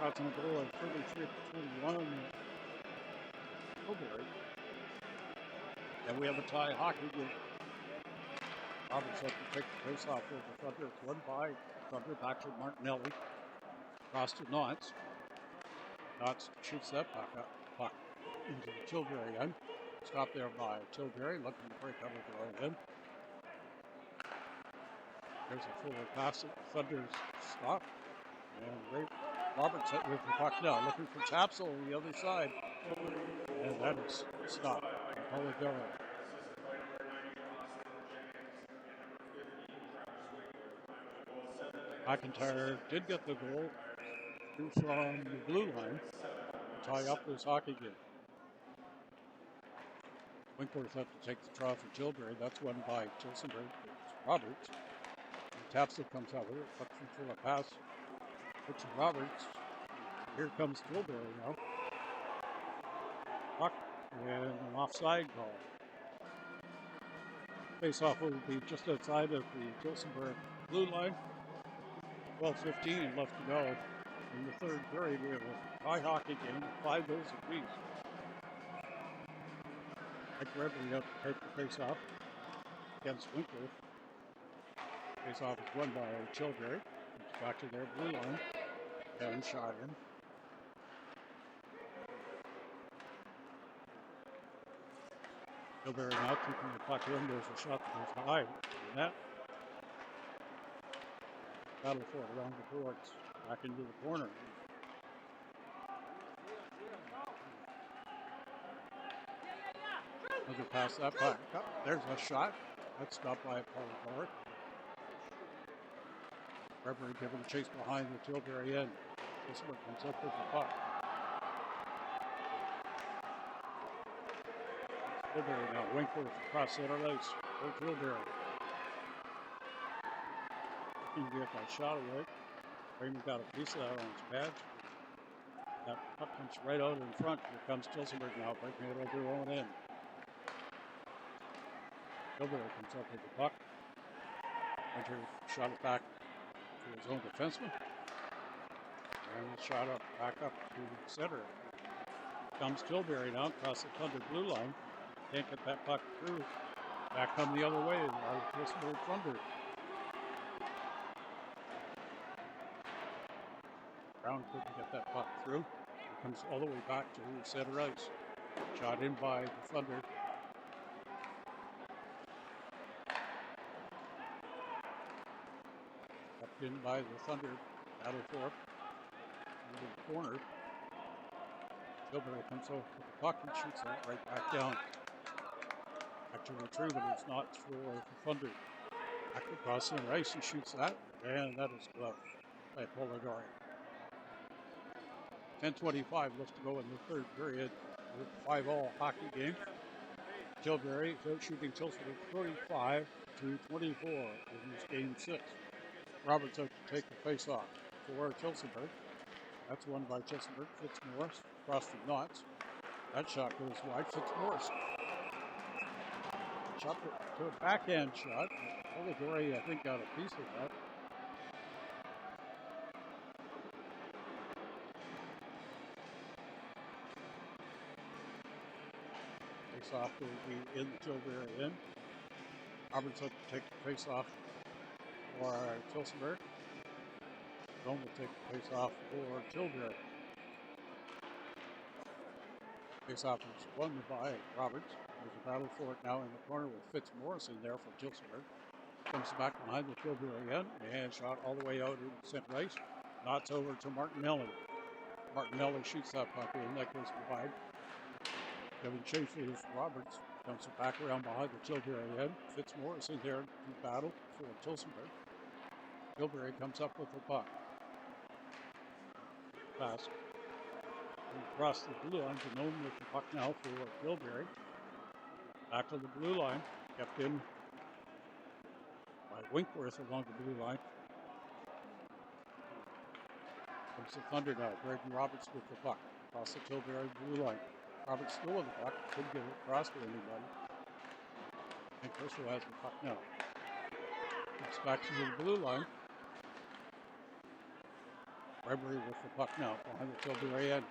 Shots on goal at 33-21. Tilbury. And we have a tie hockey game. Roberts up to take the face off for the Thunder. It's won by Thunder back to Martinelli. Across to Knotts. Knotts shoots that puck into the Tilbury end. Stopped there by Tilbury, looking to break out of their own end. There's a forward pass at the Thunder's stop. And Roberts with the puck now, looking for Tapsell on the other side. And that is stopped by Polidoro. McIntyre did get the goal through from the blue line to tie up this hockey game. Winkler's up to take the draw for Tilbury. That's won by Tillsonburg. Roberts. And Tapsell comes out with it. Puck for a pass. It's Roberts. Here comes Tilbury now. Puck and an offside call. Face-off will be just outside of the Tillsonburg blue line. 12:15 left to go. In the third period, we have a high hockey game with 5 goals apiece. Mike Gregory up to take the face-off against Winkler. Face-off is won by Tilbury. It's back to their blue line. And shot in. Tilbury now keeping the puck in. There's a shot that goes high in the net. Battle for it around the boards. Back into the corner. Another pass that puck. Oh, there's a shot. That's stopped by Polidoro. Gregory giving a chase behind the Tilbury end. This one comes up with the puck. Tilbury now. Winkler across center ice for Tilbury. Looking to get that shot away. Raymond got a piece of that on his badge. That puck comes right out in front. Here comes Tillsonburg now, breaking it over their own end. Tilbury comes up with the puck. Winter shot it back to his own defenseman. And the shot up, back up to the center. Comes Tilbury now across the Thunder blue line. Can't get that puck through. Back come the other way. Tillsonburg Thunder. Brown couldn't get that puck through. It comes all the way back to center ice. Shot in by the Thunder. Kept in by the Thunder. Battle for it. Into the corner. Tilbury comes over with the puck and shoots that right back down. Back to retrieve it. It's not for the Thunder. Back across center ice. He shoots that. And that is gloved by Polidoro. 10:25 left to go in the third period. 5-all hockey game. Tilbury shooting Tillsonburg 35-24 in this game 6. Roberts out to take the face-off for Tillsonburg. That's won by Tillsonburg. Fitzmaurice across the Knotts. That shot goes wide. Fitzmaurice. Shot to a backhand shot. Polidoro, I think, got a piece of that. Face-off will be in the Tilbury end. Roberts up to take the face-off for Tillsonburg. Stone will take the face-off for Tilbury. Face-off is won by Roberts. There's a battle for it now in the corner with Fitzmorris in there for Tillsonburg. Comes back behind the Tilbury end and shot all the way out in center ice. Knots over to Martinelli. Martinelli shoots that puck in. That goes wide. Kevin chases Roberts. Comes back around behind the Tilbury end. Fitzmorris in there in battle for Tillsonburg. Tilbury comes up with the puck. Pass. Across the blue line. Janone with the puck now for Tilbury. Back to the blue line. Kept in by Winkworth along the blue line. Comes the Thunder now. Braden Roberts with the puck. Across the Tilbury blue line. Roberts still with the puck. Couldn't get it across to anybody. And Crystal has the puck now. Comes back to the blue line. Gregory with the puck now. Behind the Tilbury end.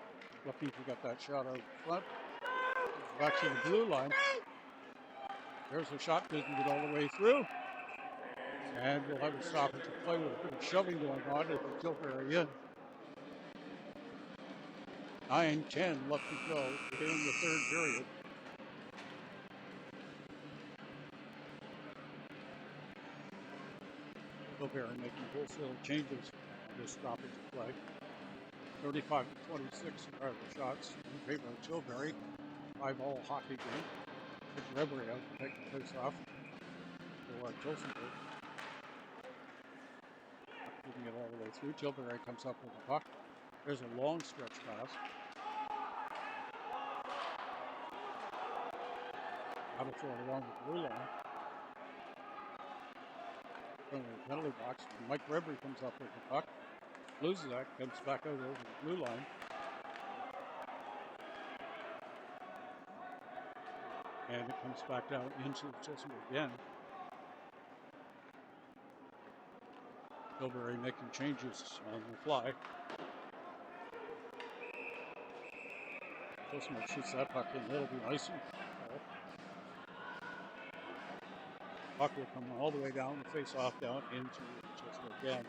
Looking to get that shot out front. Back to the blue line. There's a shot. Doesn't get all the way through. And we'll have a stoppage of play with a bit of shoving going on at the Tilbury end. 9:10 left to go in the third period. Tilbury making wholesale changes on this stoppage of play. 35 to 26 are the shots in favor of Tilbury. 5-all hockey game. It's Gregory out to take the face off for Tillsonburg. Moving it all the way through. Tilbury comes up with the puck. There's a long stretch pass. Out of throw along the blue line. From the penalty box, Mike Gregory comes up with the puck. Loses that, comes back over the blue line. And it comes back down into the Tillsonburg again. Tilbury making changes on the fly. Tillsonburg shoots that puck in. That'll be nice. Puck will come all the way down, the face off down into Tillsonburg again.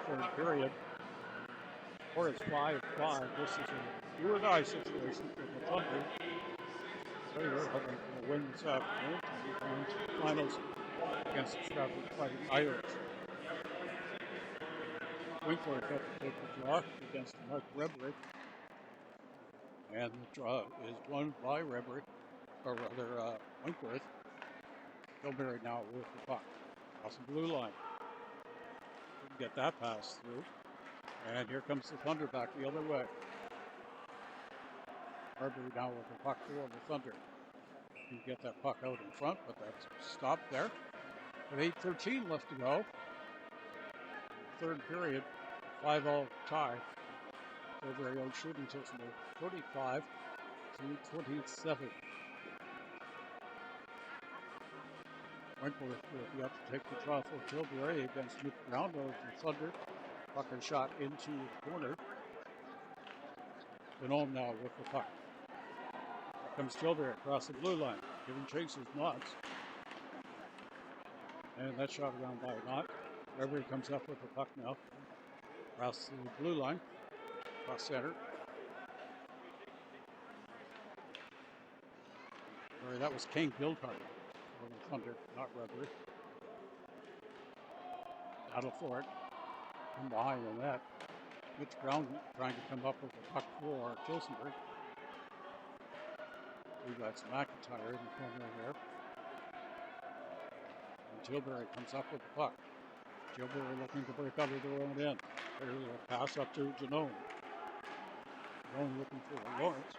Third period. Or it's 5-5. This is a do or die situation for the Thunder. So you're hoping to win this afternoon and go on to the finals against the Stratford Fighting Irish. Winkler had to take the draw against Mike Rebrick. And the draw is won by Rebrick, or rather Winkworth. Tilbury now with the puck. Across the blue line. Didn't get that pass through. And here comes the Thunder back the other way. Rebrick now with the puck for the Thunder. You get that puck out in front, but that's stopped there. With 8:13 left to go. Third period, 5-all tie. Tilbury out shooting Tillsonburg 45 to 27. Winkworth will be up to take the draw for Tilbury against Luke Brown of the Thunder. Puck is shot into the corner. Benome now with the puck. Here comes Tilbury across the blue line. Giving chases Knots. And that shot around by Knott. Gregory comes up with the puck now. Across the blue line. Across center. Sorry, that was Kane Gilcard for the Thunder, not Gregory. Battle for it. From behind the net. Mitch Brown trying to come up with the puck for Tillsonburg. We've got McIntyre in the corner there. And Tilbury comes up with the puck. Tilbury looking to break out of their own end. There's a pass up to Janone. Janone looking for Lawrence.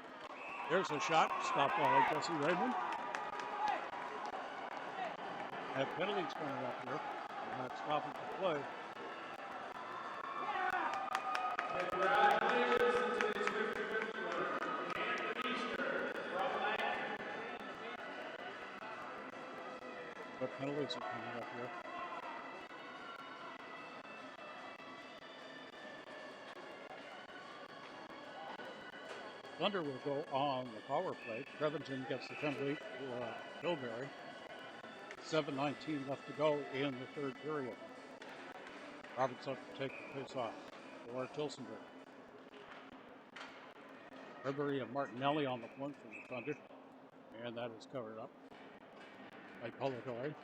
There's a shot. Stopped by Jesse Raymond. And penalties coming up here. And that's stopping the play. But penalties are coming up here. Thunder will go on the power play. Treventon gets the penalty for Tilbury. 7:19 left to go in the third period. Roberts up to take the face-off for Tillsonburg. Tilbury and Martinelli on the point for the Thunder. And that is covered up by Polidori.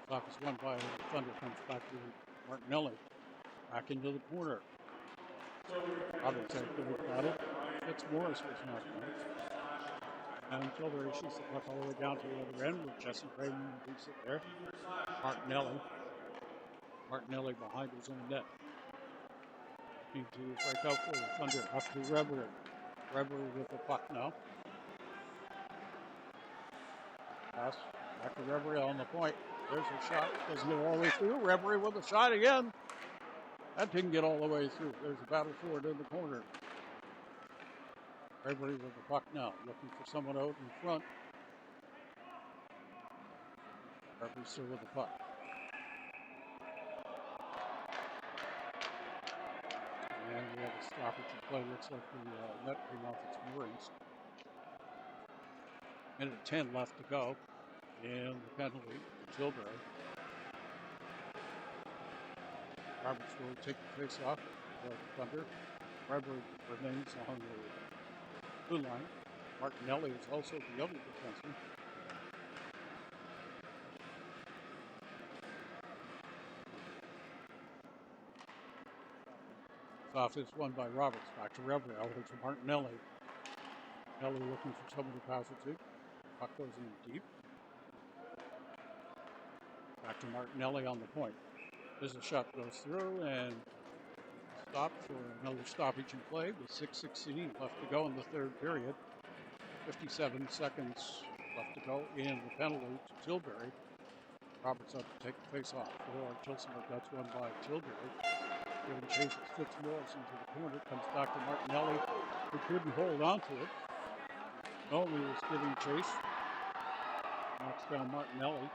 Stop is won by Thunder, comes back to Martinelli. Back into the corner. Roberts had a good battle. Fitzmaurice was knocked down. And Tilbury shoots the puck all the way down to the other end with Jesse Raymond keeps it there. Martinelli behind his own net. Looking to break out for the Thunder. Up to Reverie. Reverie with the puck now. Pass back to Reverie on the point. There's a shot. Doesn't get all the way through. Reverie with a shot again. That didn't get all the way through. There's a battle for it in the corner. Reverie with the puck now. Looking for someone out in front. Reverie still with the puck. And we have a stoppage of play. Looks like the net came off its moorings. Minute 10 left to go. And the penalty for Tilbury. Roberts will take the face off for the Thunder. Reverie remains on the blue line. Martinelli is also the other defenseman. Off is won by Roberts. Back to Reverie. Over to Martinelli. Martinelli looking for someone to pass it to. Puck goes in deep. Back to Martinelli on the point. There's a shot goes through and stopped for another stoppage in play with 6:16 left to go in the third period. 57 seconds left to go in the penalty to Tilbury. Roberts up to take the face off for Tillsonburg. That's won by Tilbury. Giving chase at Fitzmaurice into the corner. Comes back to Martinelli, who couldn't hold on to it. Only was giving chase. Knocks down Martinelli.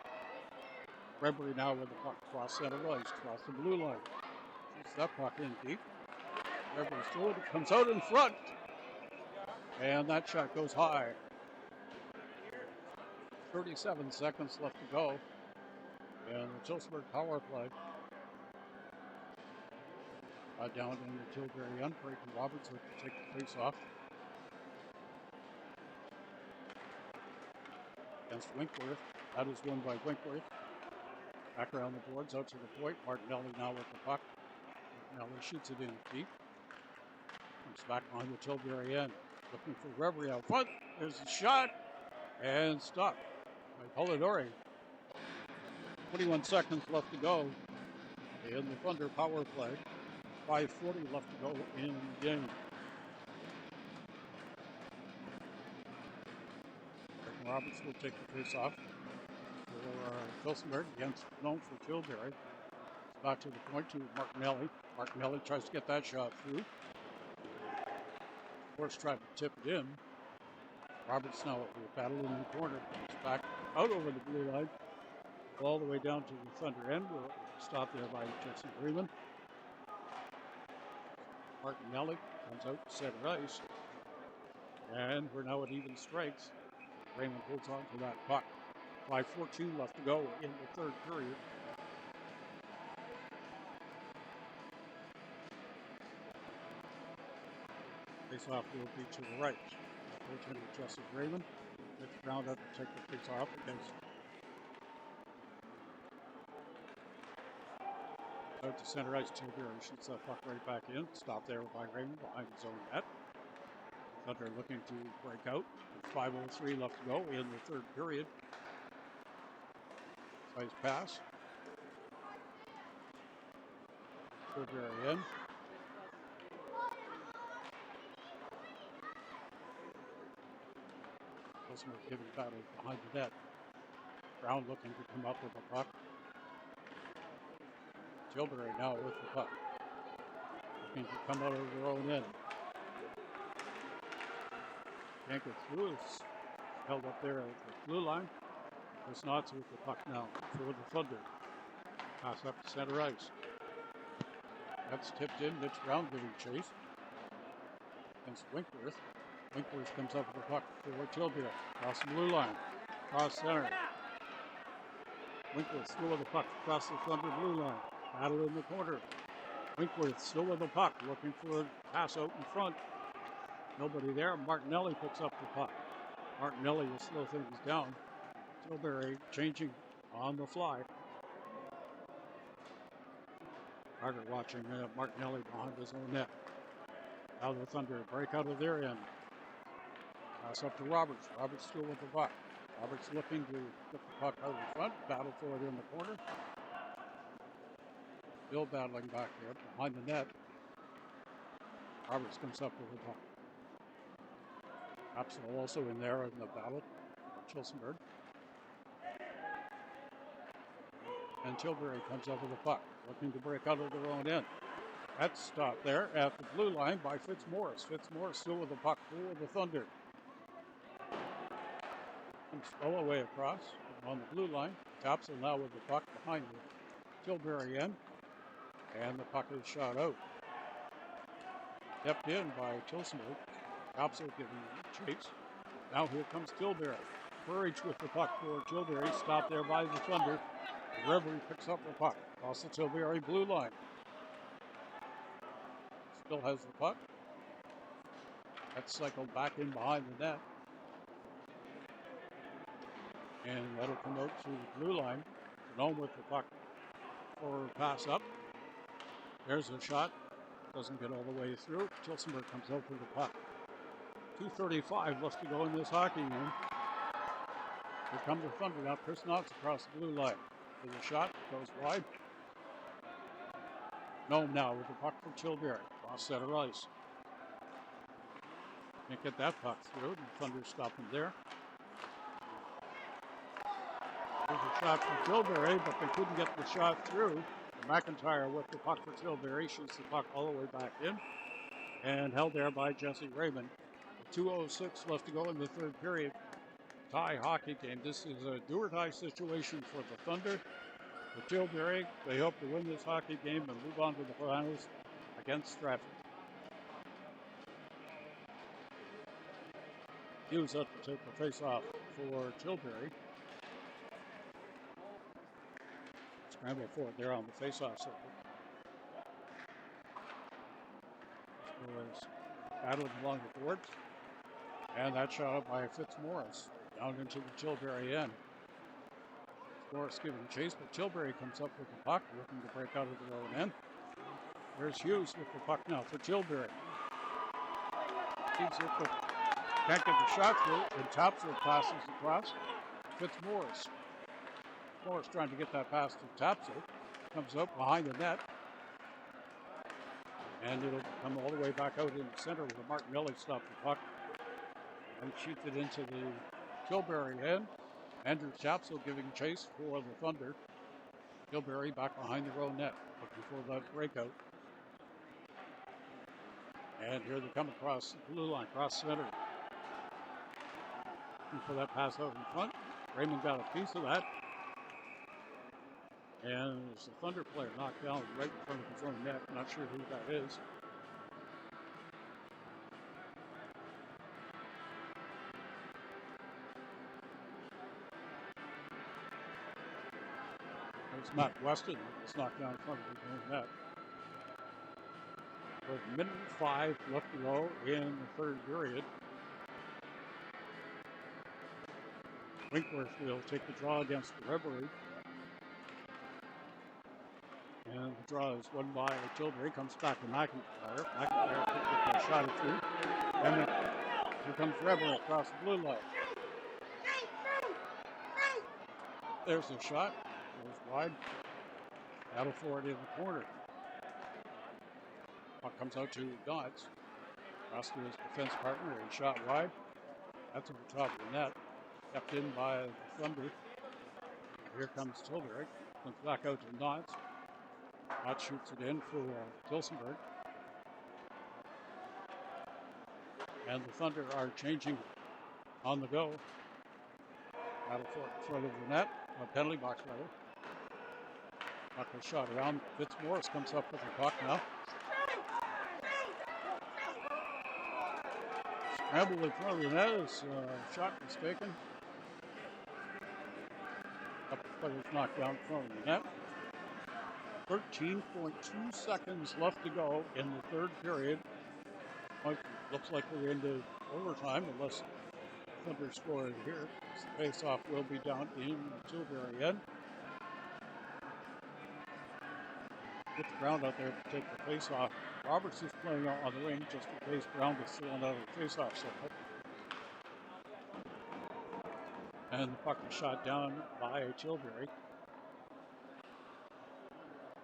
Reverie now with the puck across center ice, across the blue line. Shoots that puck in deep. Reverie still comes out in front. And that shot goes high. 37 seconds left to go. And the Tillsonburg power play. Down in the Tilbury end, breaking Roberts would take the face off. Against Winkworth. That is won by Winkworth. Back around the boards, out to the point. Martinelli now with the puck. Martinelli shoots it in deep. Comes back behind the Tilbury end. Looking for Reverie out front. There's a shot. And stopped by Polidori. 21 seconds left to go in the Thunder power play. 5:40 left to go in the game. Roberts will take the face off for Tillsonburg against known for Tilbury. It's back to the point to Martinelli. Martinelli tries to get that shot through. Of course, tried to tip it in. Roberts now will battle in the corner. It's back out over the blue line, all the way down to the Thunder end. We'll stop there by Jesse Raymond. Martinelli comes out to center ice. And we're now at even strikes. Raymond holds on to that puck. 5:14 left to go in the third period. Face-off will be to the right. Goaltender Jesse Raymond. It's round up to take the face-off against out to center ice. Tilbury shoots that puck right back in. Stopped there by Raymond behind his own net. Thunder looking to break out. 5:03 left to go in the third period. Nice pass. Tilbury in. Tillsonburg giving battle behind the net. Brown looking to come up with the puck. Tilbury now with the puck. Looking to come out of their own end. Can't get through. It's held up there at the blue line. It's not with the puck now for the Thunder. Pass up to center ice. That's tipped in. Mitch Brown giving chase. And finds Winkworth. Winkworth comes up with the puck for Tilbury. Across the blue line. Cross center. Winkworth still with the puck across the Thunder blue line. Battle in the corner. Winkworth still with the puck, looking for a pass out in front. Nobody there. Martinelli picks up the puck. Martinelli will slow things down. Tilbury changing on the fly. Carter watching Martinelli behind his own net. Now the Thunder break out of their end. Pass up to Roberts. Roberts still with the puck. Roberts looking to get the puck out in front. Battle for it in the corner. Still battling back there behind the net. Roberts comes up with the puck. Capsule also in there in the battle. Tillsonburg. And Tilbury comes up with the puck, looking to break out of their own end. That's stopped there at the blue line by Fitzmaurice. Fitzmaurice still with the puck for the Thunder. Comes all the way across on the blue line. Capsule now with the puck behind the Tilbury end. And the puck is shot out. Stepped in by Tillsonburg. Capsule giving chase. Now here comes Tilbury. Courage with the puck for Tilbury. Stopped there by the Thunder. Reverie picks up the puck. Across the Tilbury blue line. Still has the puck. That's cycled back in behind the net. And that'll come out to the blue line. Gnome with the puck for pass up. There's a shot. Doesn't get all the way through. Tillsonburg comes out with the puck. 2:35 left to go in this hockey game. Here come the Thunder now. Chris Knotts across the blue line. With a shot. Goes wide. Gnome now with the puck for Tilbury. Cross center ice. Can't get that puck through. The Thunder stop him there. There's a shot for Tilbury, but they couldn't get the shot through. McIntyre with the puck for Tilbury. Shoots the puck all the way back in. And held there by Jesse Raymond. 2:06 left to go in the third period. Tie hockey game. This is a do-or-die situation for the Thunder. For Tilbury, they hope to win this hockey game and move on to the finals against Stratford. Hughes up to take the face-off for Tilbury. Scramble for it there on the face-off circle. Was battling along the boards. And that shot up by Fitzmaurice down into the Tilbury end. Morris giving chase, but Tilbury comes up with the puck, looking to break out of their own end. There's Hughes with the puck now for Tilbury. Keeps it, but can't get the shot through, and Tapsel passes across. Fitzmaurice. Morris trying to get that pass to Tapsel. Comes up behind the net. And it'll come all the way back out in the center where Martinelli stopped the puck. And shoots it into the Tilbury end. Andrew Tapsel giving chase for the Thunder. Tilbury back behind their own net, looking for that breakout. And here they come across the blue line, cross center. Looking for that pass out in front. Raymond got a piece of that. And there's a Thunder player knocked down right in front of his own net. Not sure who that is. There's Matt Weston. It's knocked down in front of his own net. With a minute and 5 left to go in the third period. Winkworth will take the draw against the Reverie. And the draw is won by Tilbury. Comes back to McIntyre. McIntyre can get that shot through. And then here comes Reverie across the blue line. There's the shot. Goes wide. Battle for it in the corner. Puck comes out to Knotts. Across to his defense partner. And shot wide. That's over the top of the net. Kept in by the Thunder. Here comes Tilbury. Comes back out to Knotts. Knotts shoots it in for Tillsonburg. And the Thunder are changing on the go. Battle for it in front of the net. Penalty box, rather. Puck was shot around. Fitzmaurice comes up with the puck now. Scramble in front of the net as shot was taken. A couple players knocked down in front of the net. 13.2 seconds left to go in the third period. Looks like we're into overtime unless Thunder score here. The face-off will be down in the Tilbury end. Get the ground out there to take the face-off. Roberts is playing out on the wing just in case Brown is thrown out of the face-off circle. And the puck is shot down by Tilbury.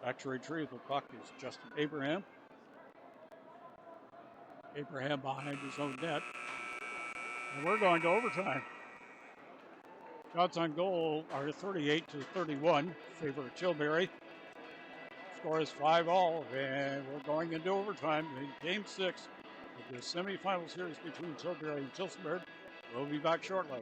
Back to retrieve the puck is Justin Abraham. Abraham behind his own net. And we're going to overtime. Shots on goal are 38-31, favor of Tilbury. Score is 5-all, and we're going into overtime in Game 6 of the semifinal series between Tilbury and Tillsonburg. We'll be back shortly.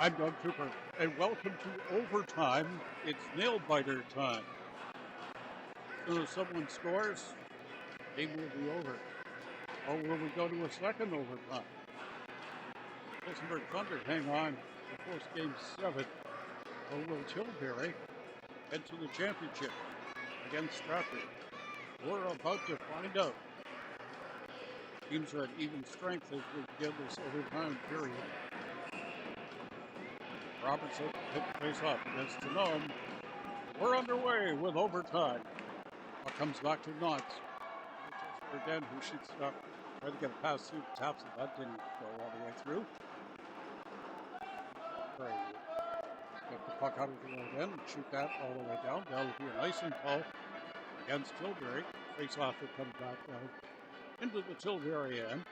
I'm Doug Cooper, and welcome to Overtime. It's nail-biter time. As soon as someone scores, game will be over. Or will we go to a second overtime? Tillsonburg Thunder hang on to force game 7. Or will Tilbury head to the championship against Stratford? We're about to find out. Teams are at even strength as we begin this overtime period. Robertson hit the face off against Genome. We're underway with overtime. Ball comes back to Knox. Again, who shoots it up. Tried to get a pass through the taps, and that didn't go all the way through. Great. Get the puck out of the right end and shoot that all the way down. That'll be an icing call against Tilbury. Face off, it comes back down into the Tilbury end.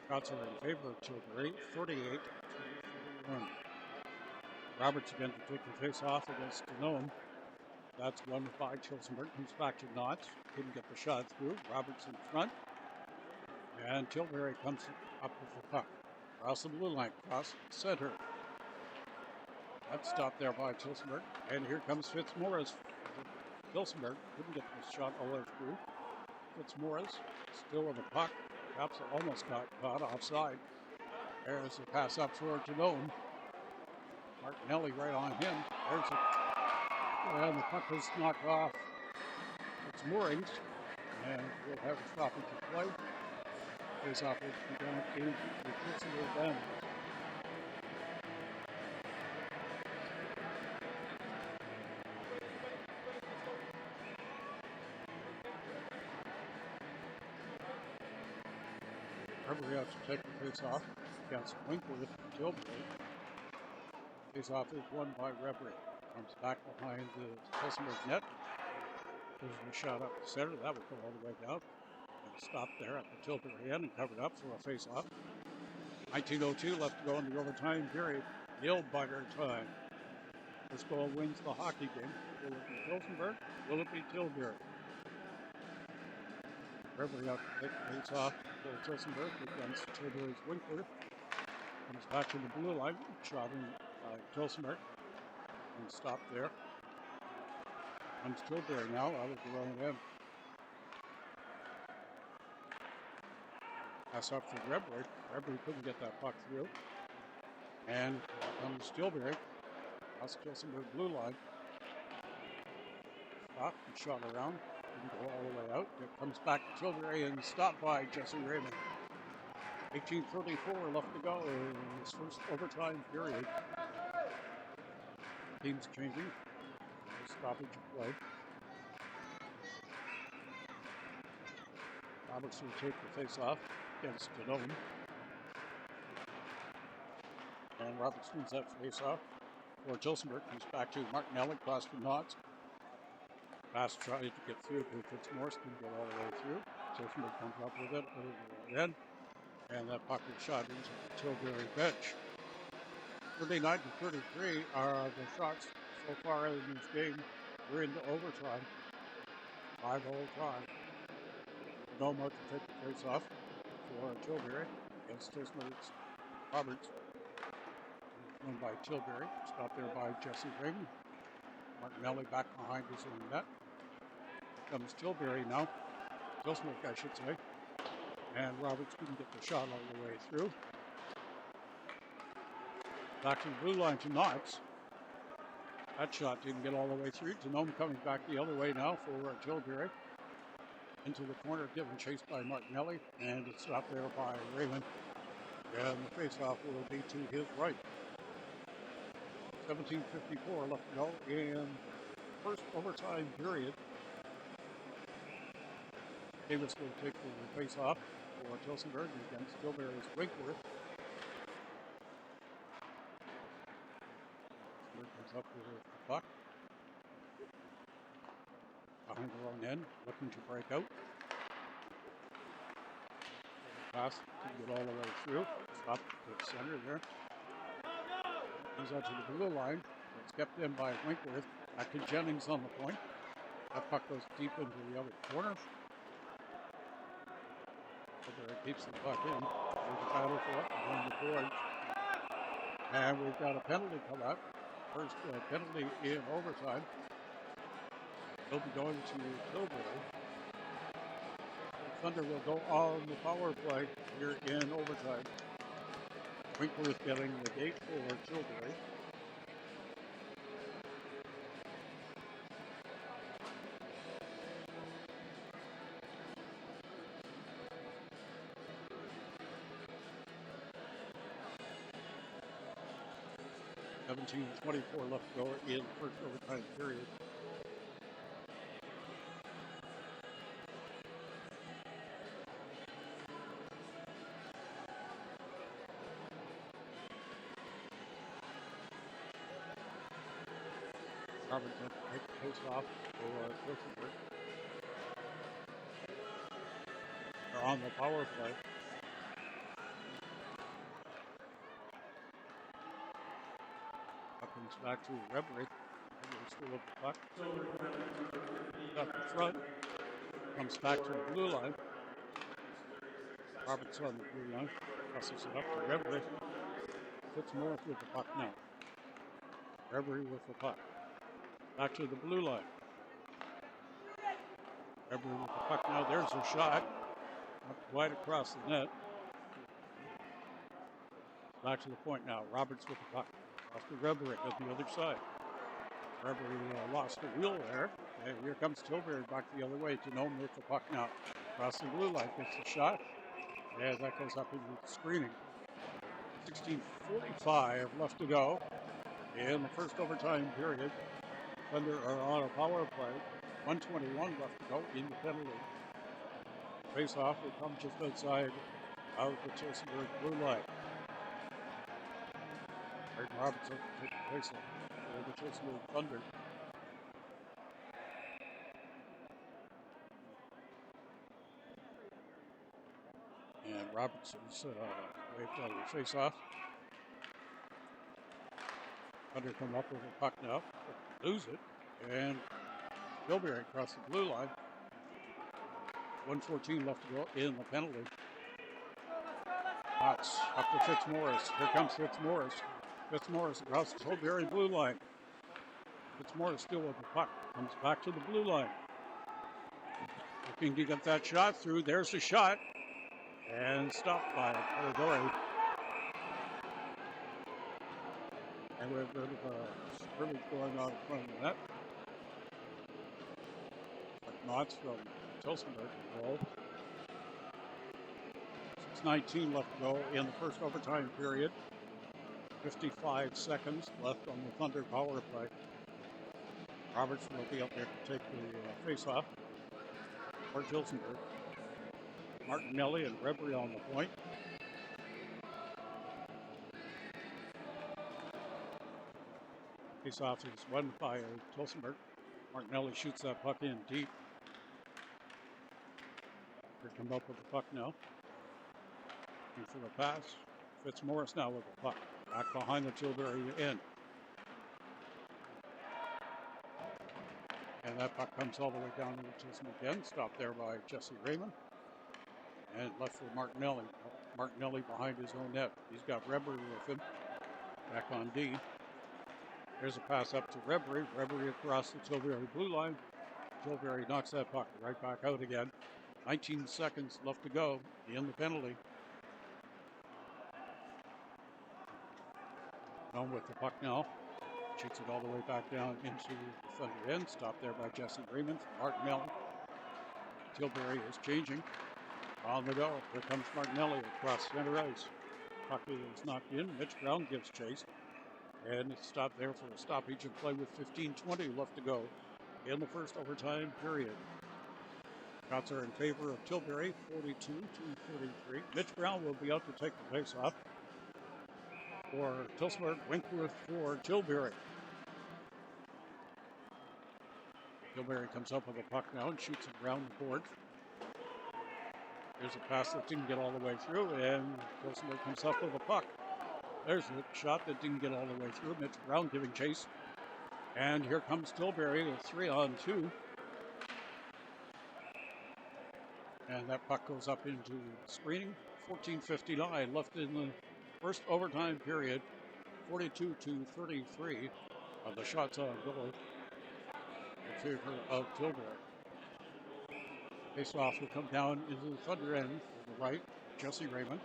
Shots are in favor of Tilbury, 48 to 41. Roberts again to take the face off against Genome. That's won by Tillsonburg. Comes back to Knox. Couldn't get the shot through. Roberts in front. And Tilbury comes up with the puck. Across the blue line, cross center. That's stopped there by Tillsonburg. And here comes Fitzmaurice. Tillsonburg couldn't get the shot all the way through. Fitzmaurice still with the puck. Perhaps almost got caught offside. There's a pass up for Genome. Martinelli right on him. There's a and the puck is knocked off its moorings, and we'll have a stoppage of play. Face off will be done in the Tillsonburg end. Everybody has to take the face off against Winkworth and Tilbury. Face off is won by Reverie. Comes back behind the Tillsonburg net. There's a shot up the center. That would go all the way down. And stop there at the Tilbury end and covered up for a face-off. 19:02 left to go in the overtime period. Nail-biter time. This goal wins the hockey game. Will it be Tillsonburg? Will it be Tilbury? Everybody out to take the face-off for Tillsonburg against Tilbury's Winkworth. Comes back to the blue line. Shot in by Tillsonburg. And stop there. Comes Tilbury now out of the own end. Pass up for Reverie. Reverie couldn't get that puck through. And comes Tilbury. That's Tillsonburg blue line. Stop and shot around. Didn't go all the way out. It comes back to Tilbury and stopped by Jesse Raymond. 18:34 left to go in this first overtime period. Teams changing. Stoppage of play. Roberts will take the face off against Genome. And Roberts wins that face off. For Tillsonburg comes back to Martinelli, cross to Knox. Pass tried to get through to Fitzmaurice, didn't get all the way through. Tillsonburg comes up with it over the end. And that puck is shot into the Tilbury bench. 39 to 33 are the shots so far in this game. We're into overtime. 5-all time. No more to take the face off for Tilbury against Tillsonburg's Roberts. Won by Tilbury. Stopped there by Jesse Raymond. Martinelli back behind his own net. Here comes Tilbury now. Tillsonburg, I should say. And Roberts couldn't get the shot all the way through. Back to the blue line to Knox. That shot didn't get all the way through. Genome coming back the other way now for Tilbury. Into the corner, given chase by Martinelli. And it's stopped there by Raymond. And the face-off will be to his right. 17:54 left to go in first overtime period. Davis will take the face-off for Tillsonburg against Tilbury's Winkworth. Comes up with the puck. Behind the wrong end, looking to break out. Pass to get all the way through. Stop to the center there. Comes out to the blue line. It's kept in by Winkworth. Back to Jennings on the point. That puck goes deep into the other corner. Tilbury keeps the puck in. There's a battle for it behind the boards. And we've got a penalty come up. First penalty in overtime. He'll be going to Tilbury. Thunder will go on the power play here in overtime. Winkworth getting the gate for Tilbury. (17:24) left to go in the first overtime period. Robinson take the pace off for Tillsonburg. They're on the power play. Up comes back to Reverie. Still with the puck. Up the front. Comes back to the blue line. Robinson on the blue line. Crosses it up to Reverie. Fitzmorris with the puck now. Reverie with the puck. Back to the blue line. Reverie with the puck now. There's a shot. Up wide across the net. Back to the point now. Roberts with the puck. Off to Reverie at the other side. Reverie lost the wheel there. And here comes Tilbury back the other way. Genome with the puck now. Across the blue line. Gets the shot. And that goes up into the screening. 16:45 left to go in the first overtime period. Thunder are on a power play. 1:21 left to go in the penalty. Face off will come just outside of the Tillsonburg blue line. Creighton Robinson will take the face off for the Tillsonburg Thunder. And Robinson's waved out of the face off. Thunder come up with a puck now. Lose it. And Tilbury across the blue line. 1:14 left to go in the penalty. Knots up to Fitzmorris. Here comes Fitzmorris. Fitzmorris across the Tilbury blue line. Fitzmorris still with the puck. Comes back to the blue line. Looking to get that shot through. There's the shot. And stopped by Tilbury. And we have a bit of a scrimmage going on in front of the net. Knots from Tillsonburg involved. 6:19 left to go in the first overtime period. 55 seconds left on the Thunder power play. Roberts will be up there to take the face-off for Tillsonburg. Martinelli and Reverie on the point. Face-off is won by Tillsonburg. Martinelli shoots that puck in deep. They come up with the puck now. Looking for the pass. Fitzmorris now with the puck. Back behind the Tilbury end. And that puck comes all the way down to the Tillsonburg end. Stopped there by Jesse Raymond. And left for Martinelli. Martinelli behind his own net. He's got Reverie with him. Back on D. There's a pass up to Reverie. Reverie across the Tilbury blue line. Tilbury knocks that puck right back out again. 19 seconds left to go in the penalty. On with the puck now. Shoots it all the way back down into the Thunder end. Stopped there by Jesse Raymond. Martinelli. Tilbury is changing. On the go. Here comes Martinelli across center ice. Puck is knocked in. Mitch Brown gives chase. And it's stopped there for a stoppage and play with 15:20 left to go in the first overtime period. Shots are in favor of Tilbury, 42-43. Mitch Brown will be out to take the face-off for Tillsonburg. Winkworth for Tilbury. Tilbury comes up with a puck now and shoots it around the board. There's a pass that didn't get all the way through, and Tillsonburg comes up with a puck. There's a shot that didn't get all the way through. Mitch Brown giving chase. And here comes Tilbury, a 3-on-2. And that puck goes up into screening. 14:59 left in the first overtime period. 42-33 of the shots on goal in favor of Tilbury. Face-off will come down into the Thunder end to the right. Jesse Raymond.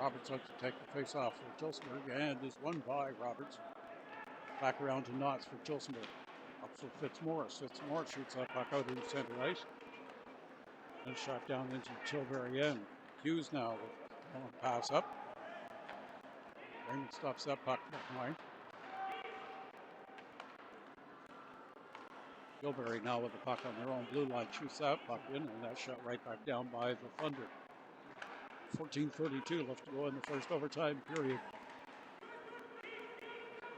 Roberts out to take the face-off for Tillsonburg and is won by Roberts. Back around to Knotts for Tillsonburg. Up for Fitzmaurice. Fitzmaurice shoots that puck out into center ice. And shot down into Tilbury end. Hughes now with a long pass up. Raymond stops that puck behind. Tilbury now with the puck on their own blue line shoots that puck in, and that shot right back down by the Thunder. 14:32 left to go in the first overtime period.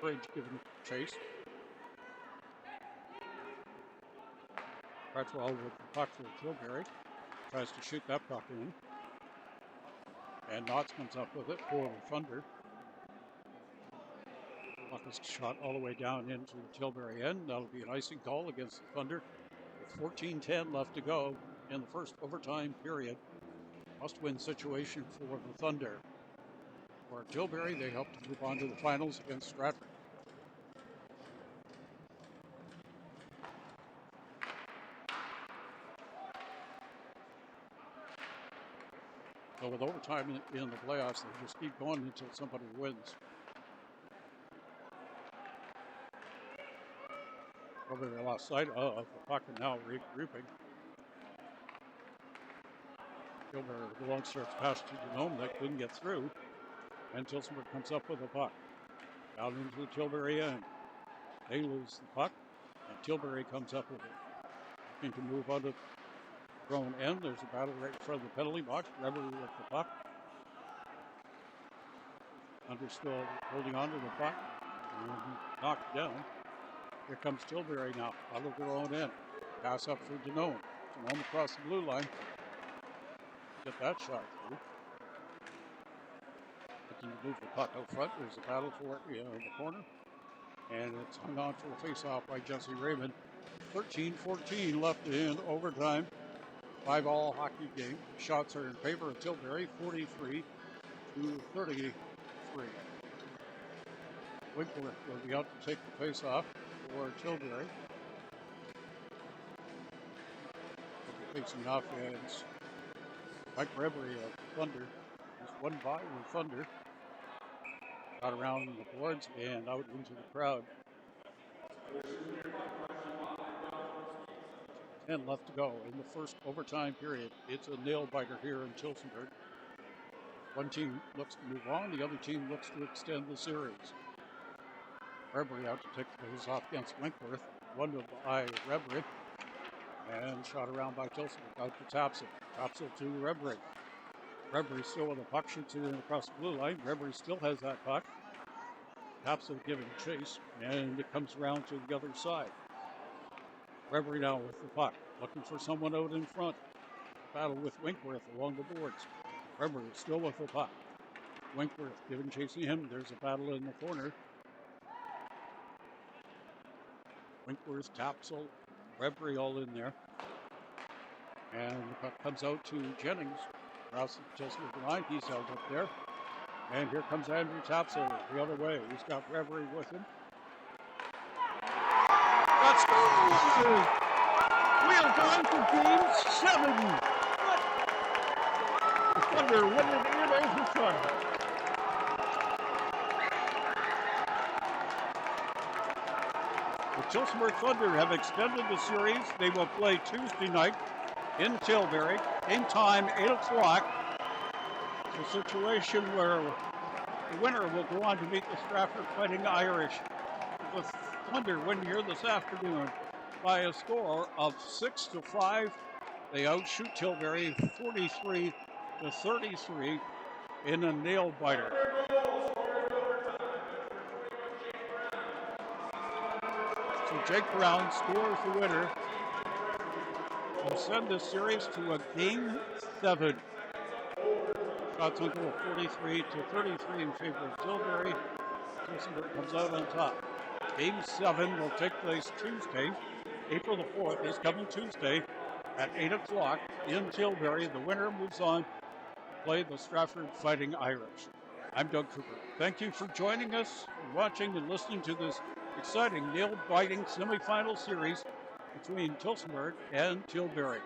Bridge giving chase. Crutchwell with the puck for Tilbury. Tries to shoot that puck in. And Knotts comes up with it for the Thunder. The puck is shot all the way down into the Tilbury end. That'll be an icing call against the Thunder. With 14:10 left to go in the first overtime period. Must-win situation for the Thunder. For Tilbury, they hope to move on to the finals against Stratford. So with overtime in the playoffs, they just keep going until somebody wins. Probably they lost sight of the puck and now regrouping. Tilbury with the long starts pass to Genome that couldn't get through. And Tillsonburg comes up with the puck. Out into the Tilbury end. They lose the puck. And Tilbury comes up with it. Looking to move on to their own end. There's a battle right in front of the penalty box. Reverie with the puck. Under still holding on to the puck. And knocked down. Here comes Tilbury now. Out of their own end. Pass up for Genome. Genome across the blue line. Get that shot through. Looking to move the puck out front. There's a battle for it in the corner. And it's hung on for a face-off by Jesse Raymond. 13-14 left in overtime. 5-all hockey game. Shots are in favor of Tilbury. 43-33. Winkler will be out to take the face-off for Tilbury. Facing offense. Mike Reverie of Thunder is won by the Thunder. Got around the boards and out into the crowd. 10 left to go in the first overtime period. It's a nail-biter here in Tillsonburg. One team looks to move on, the other team looks to extend the series. Reverie out to take the face off against Winkworth. Won by Reverie. And shot around by Tillsonburg out to Tapsell. Tapsell to Reverie. Reverie still with the puck, shoots it in across the blue line. Reverie still has that puck. Tapsell giving chase, and it comes around to the other side. Reverie now with the puck, looking for someone out in front. Battle with Winkworth along the boards. Reverie still with the puck. Winkworth giving chasing him. There's a battle in the corner. Winkworth, Tapsell, Reverie all in there. And the puck comes out to Jennings. Across the Tillsonburg line, he's held up there. And here comes Andrew Tapsell the other way. He's got Reverie with him. That's goal! Wheel time for game 7. The Thunder win it in overtime. The Tillsonburg Thunder have extended the series. They will play Tuesday night in Tilbury. Game time, 8 o'clock. It's a situation where the winner will go on to meet the Stratford Fighting Irish. The Thunder win here this afternoon by a score of 6-5. They outshoot Tilbury 43-33 in a nail-biter. So Jake Brown scores the winner. Will send this series to a game 7. Shots on goal 43-33 in favor of Tilbury. Tillsonburg comes out on top. Game 7 will take place Tuesday, April the 4th, is coming Tuesday at 8 o'clock in Tilbury. The winner moves on to play the Stratford Fighting Irish. I'm Doug Cooper. Thank you for joining us, watching and listening to this exciting nail-biting semifinal series between Tillsonburg and Tilbury.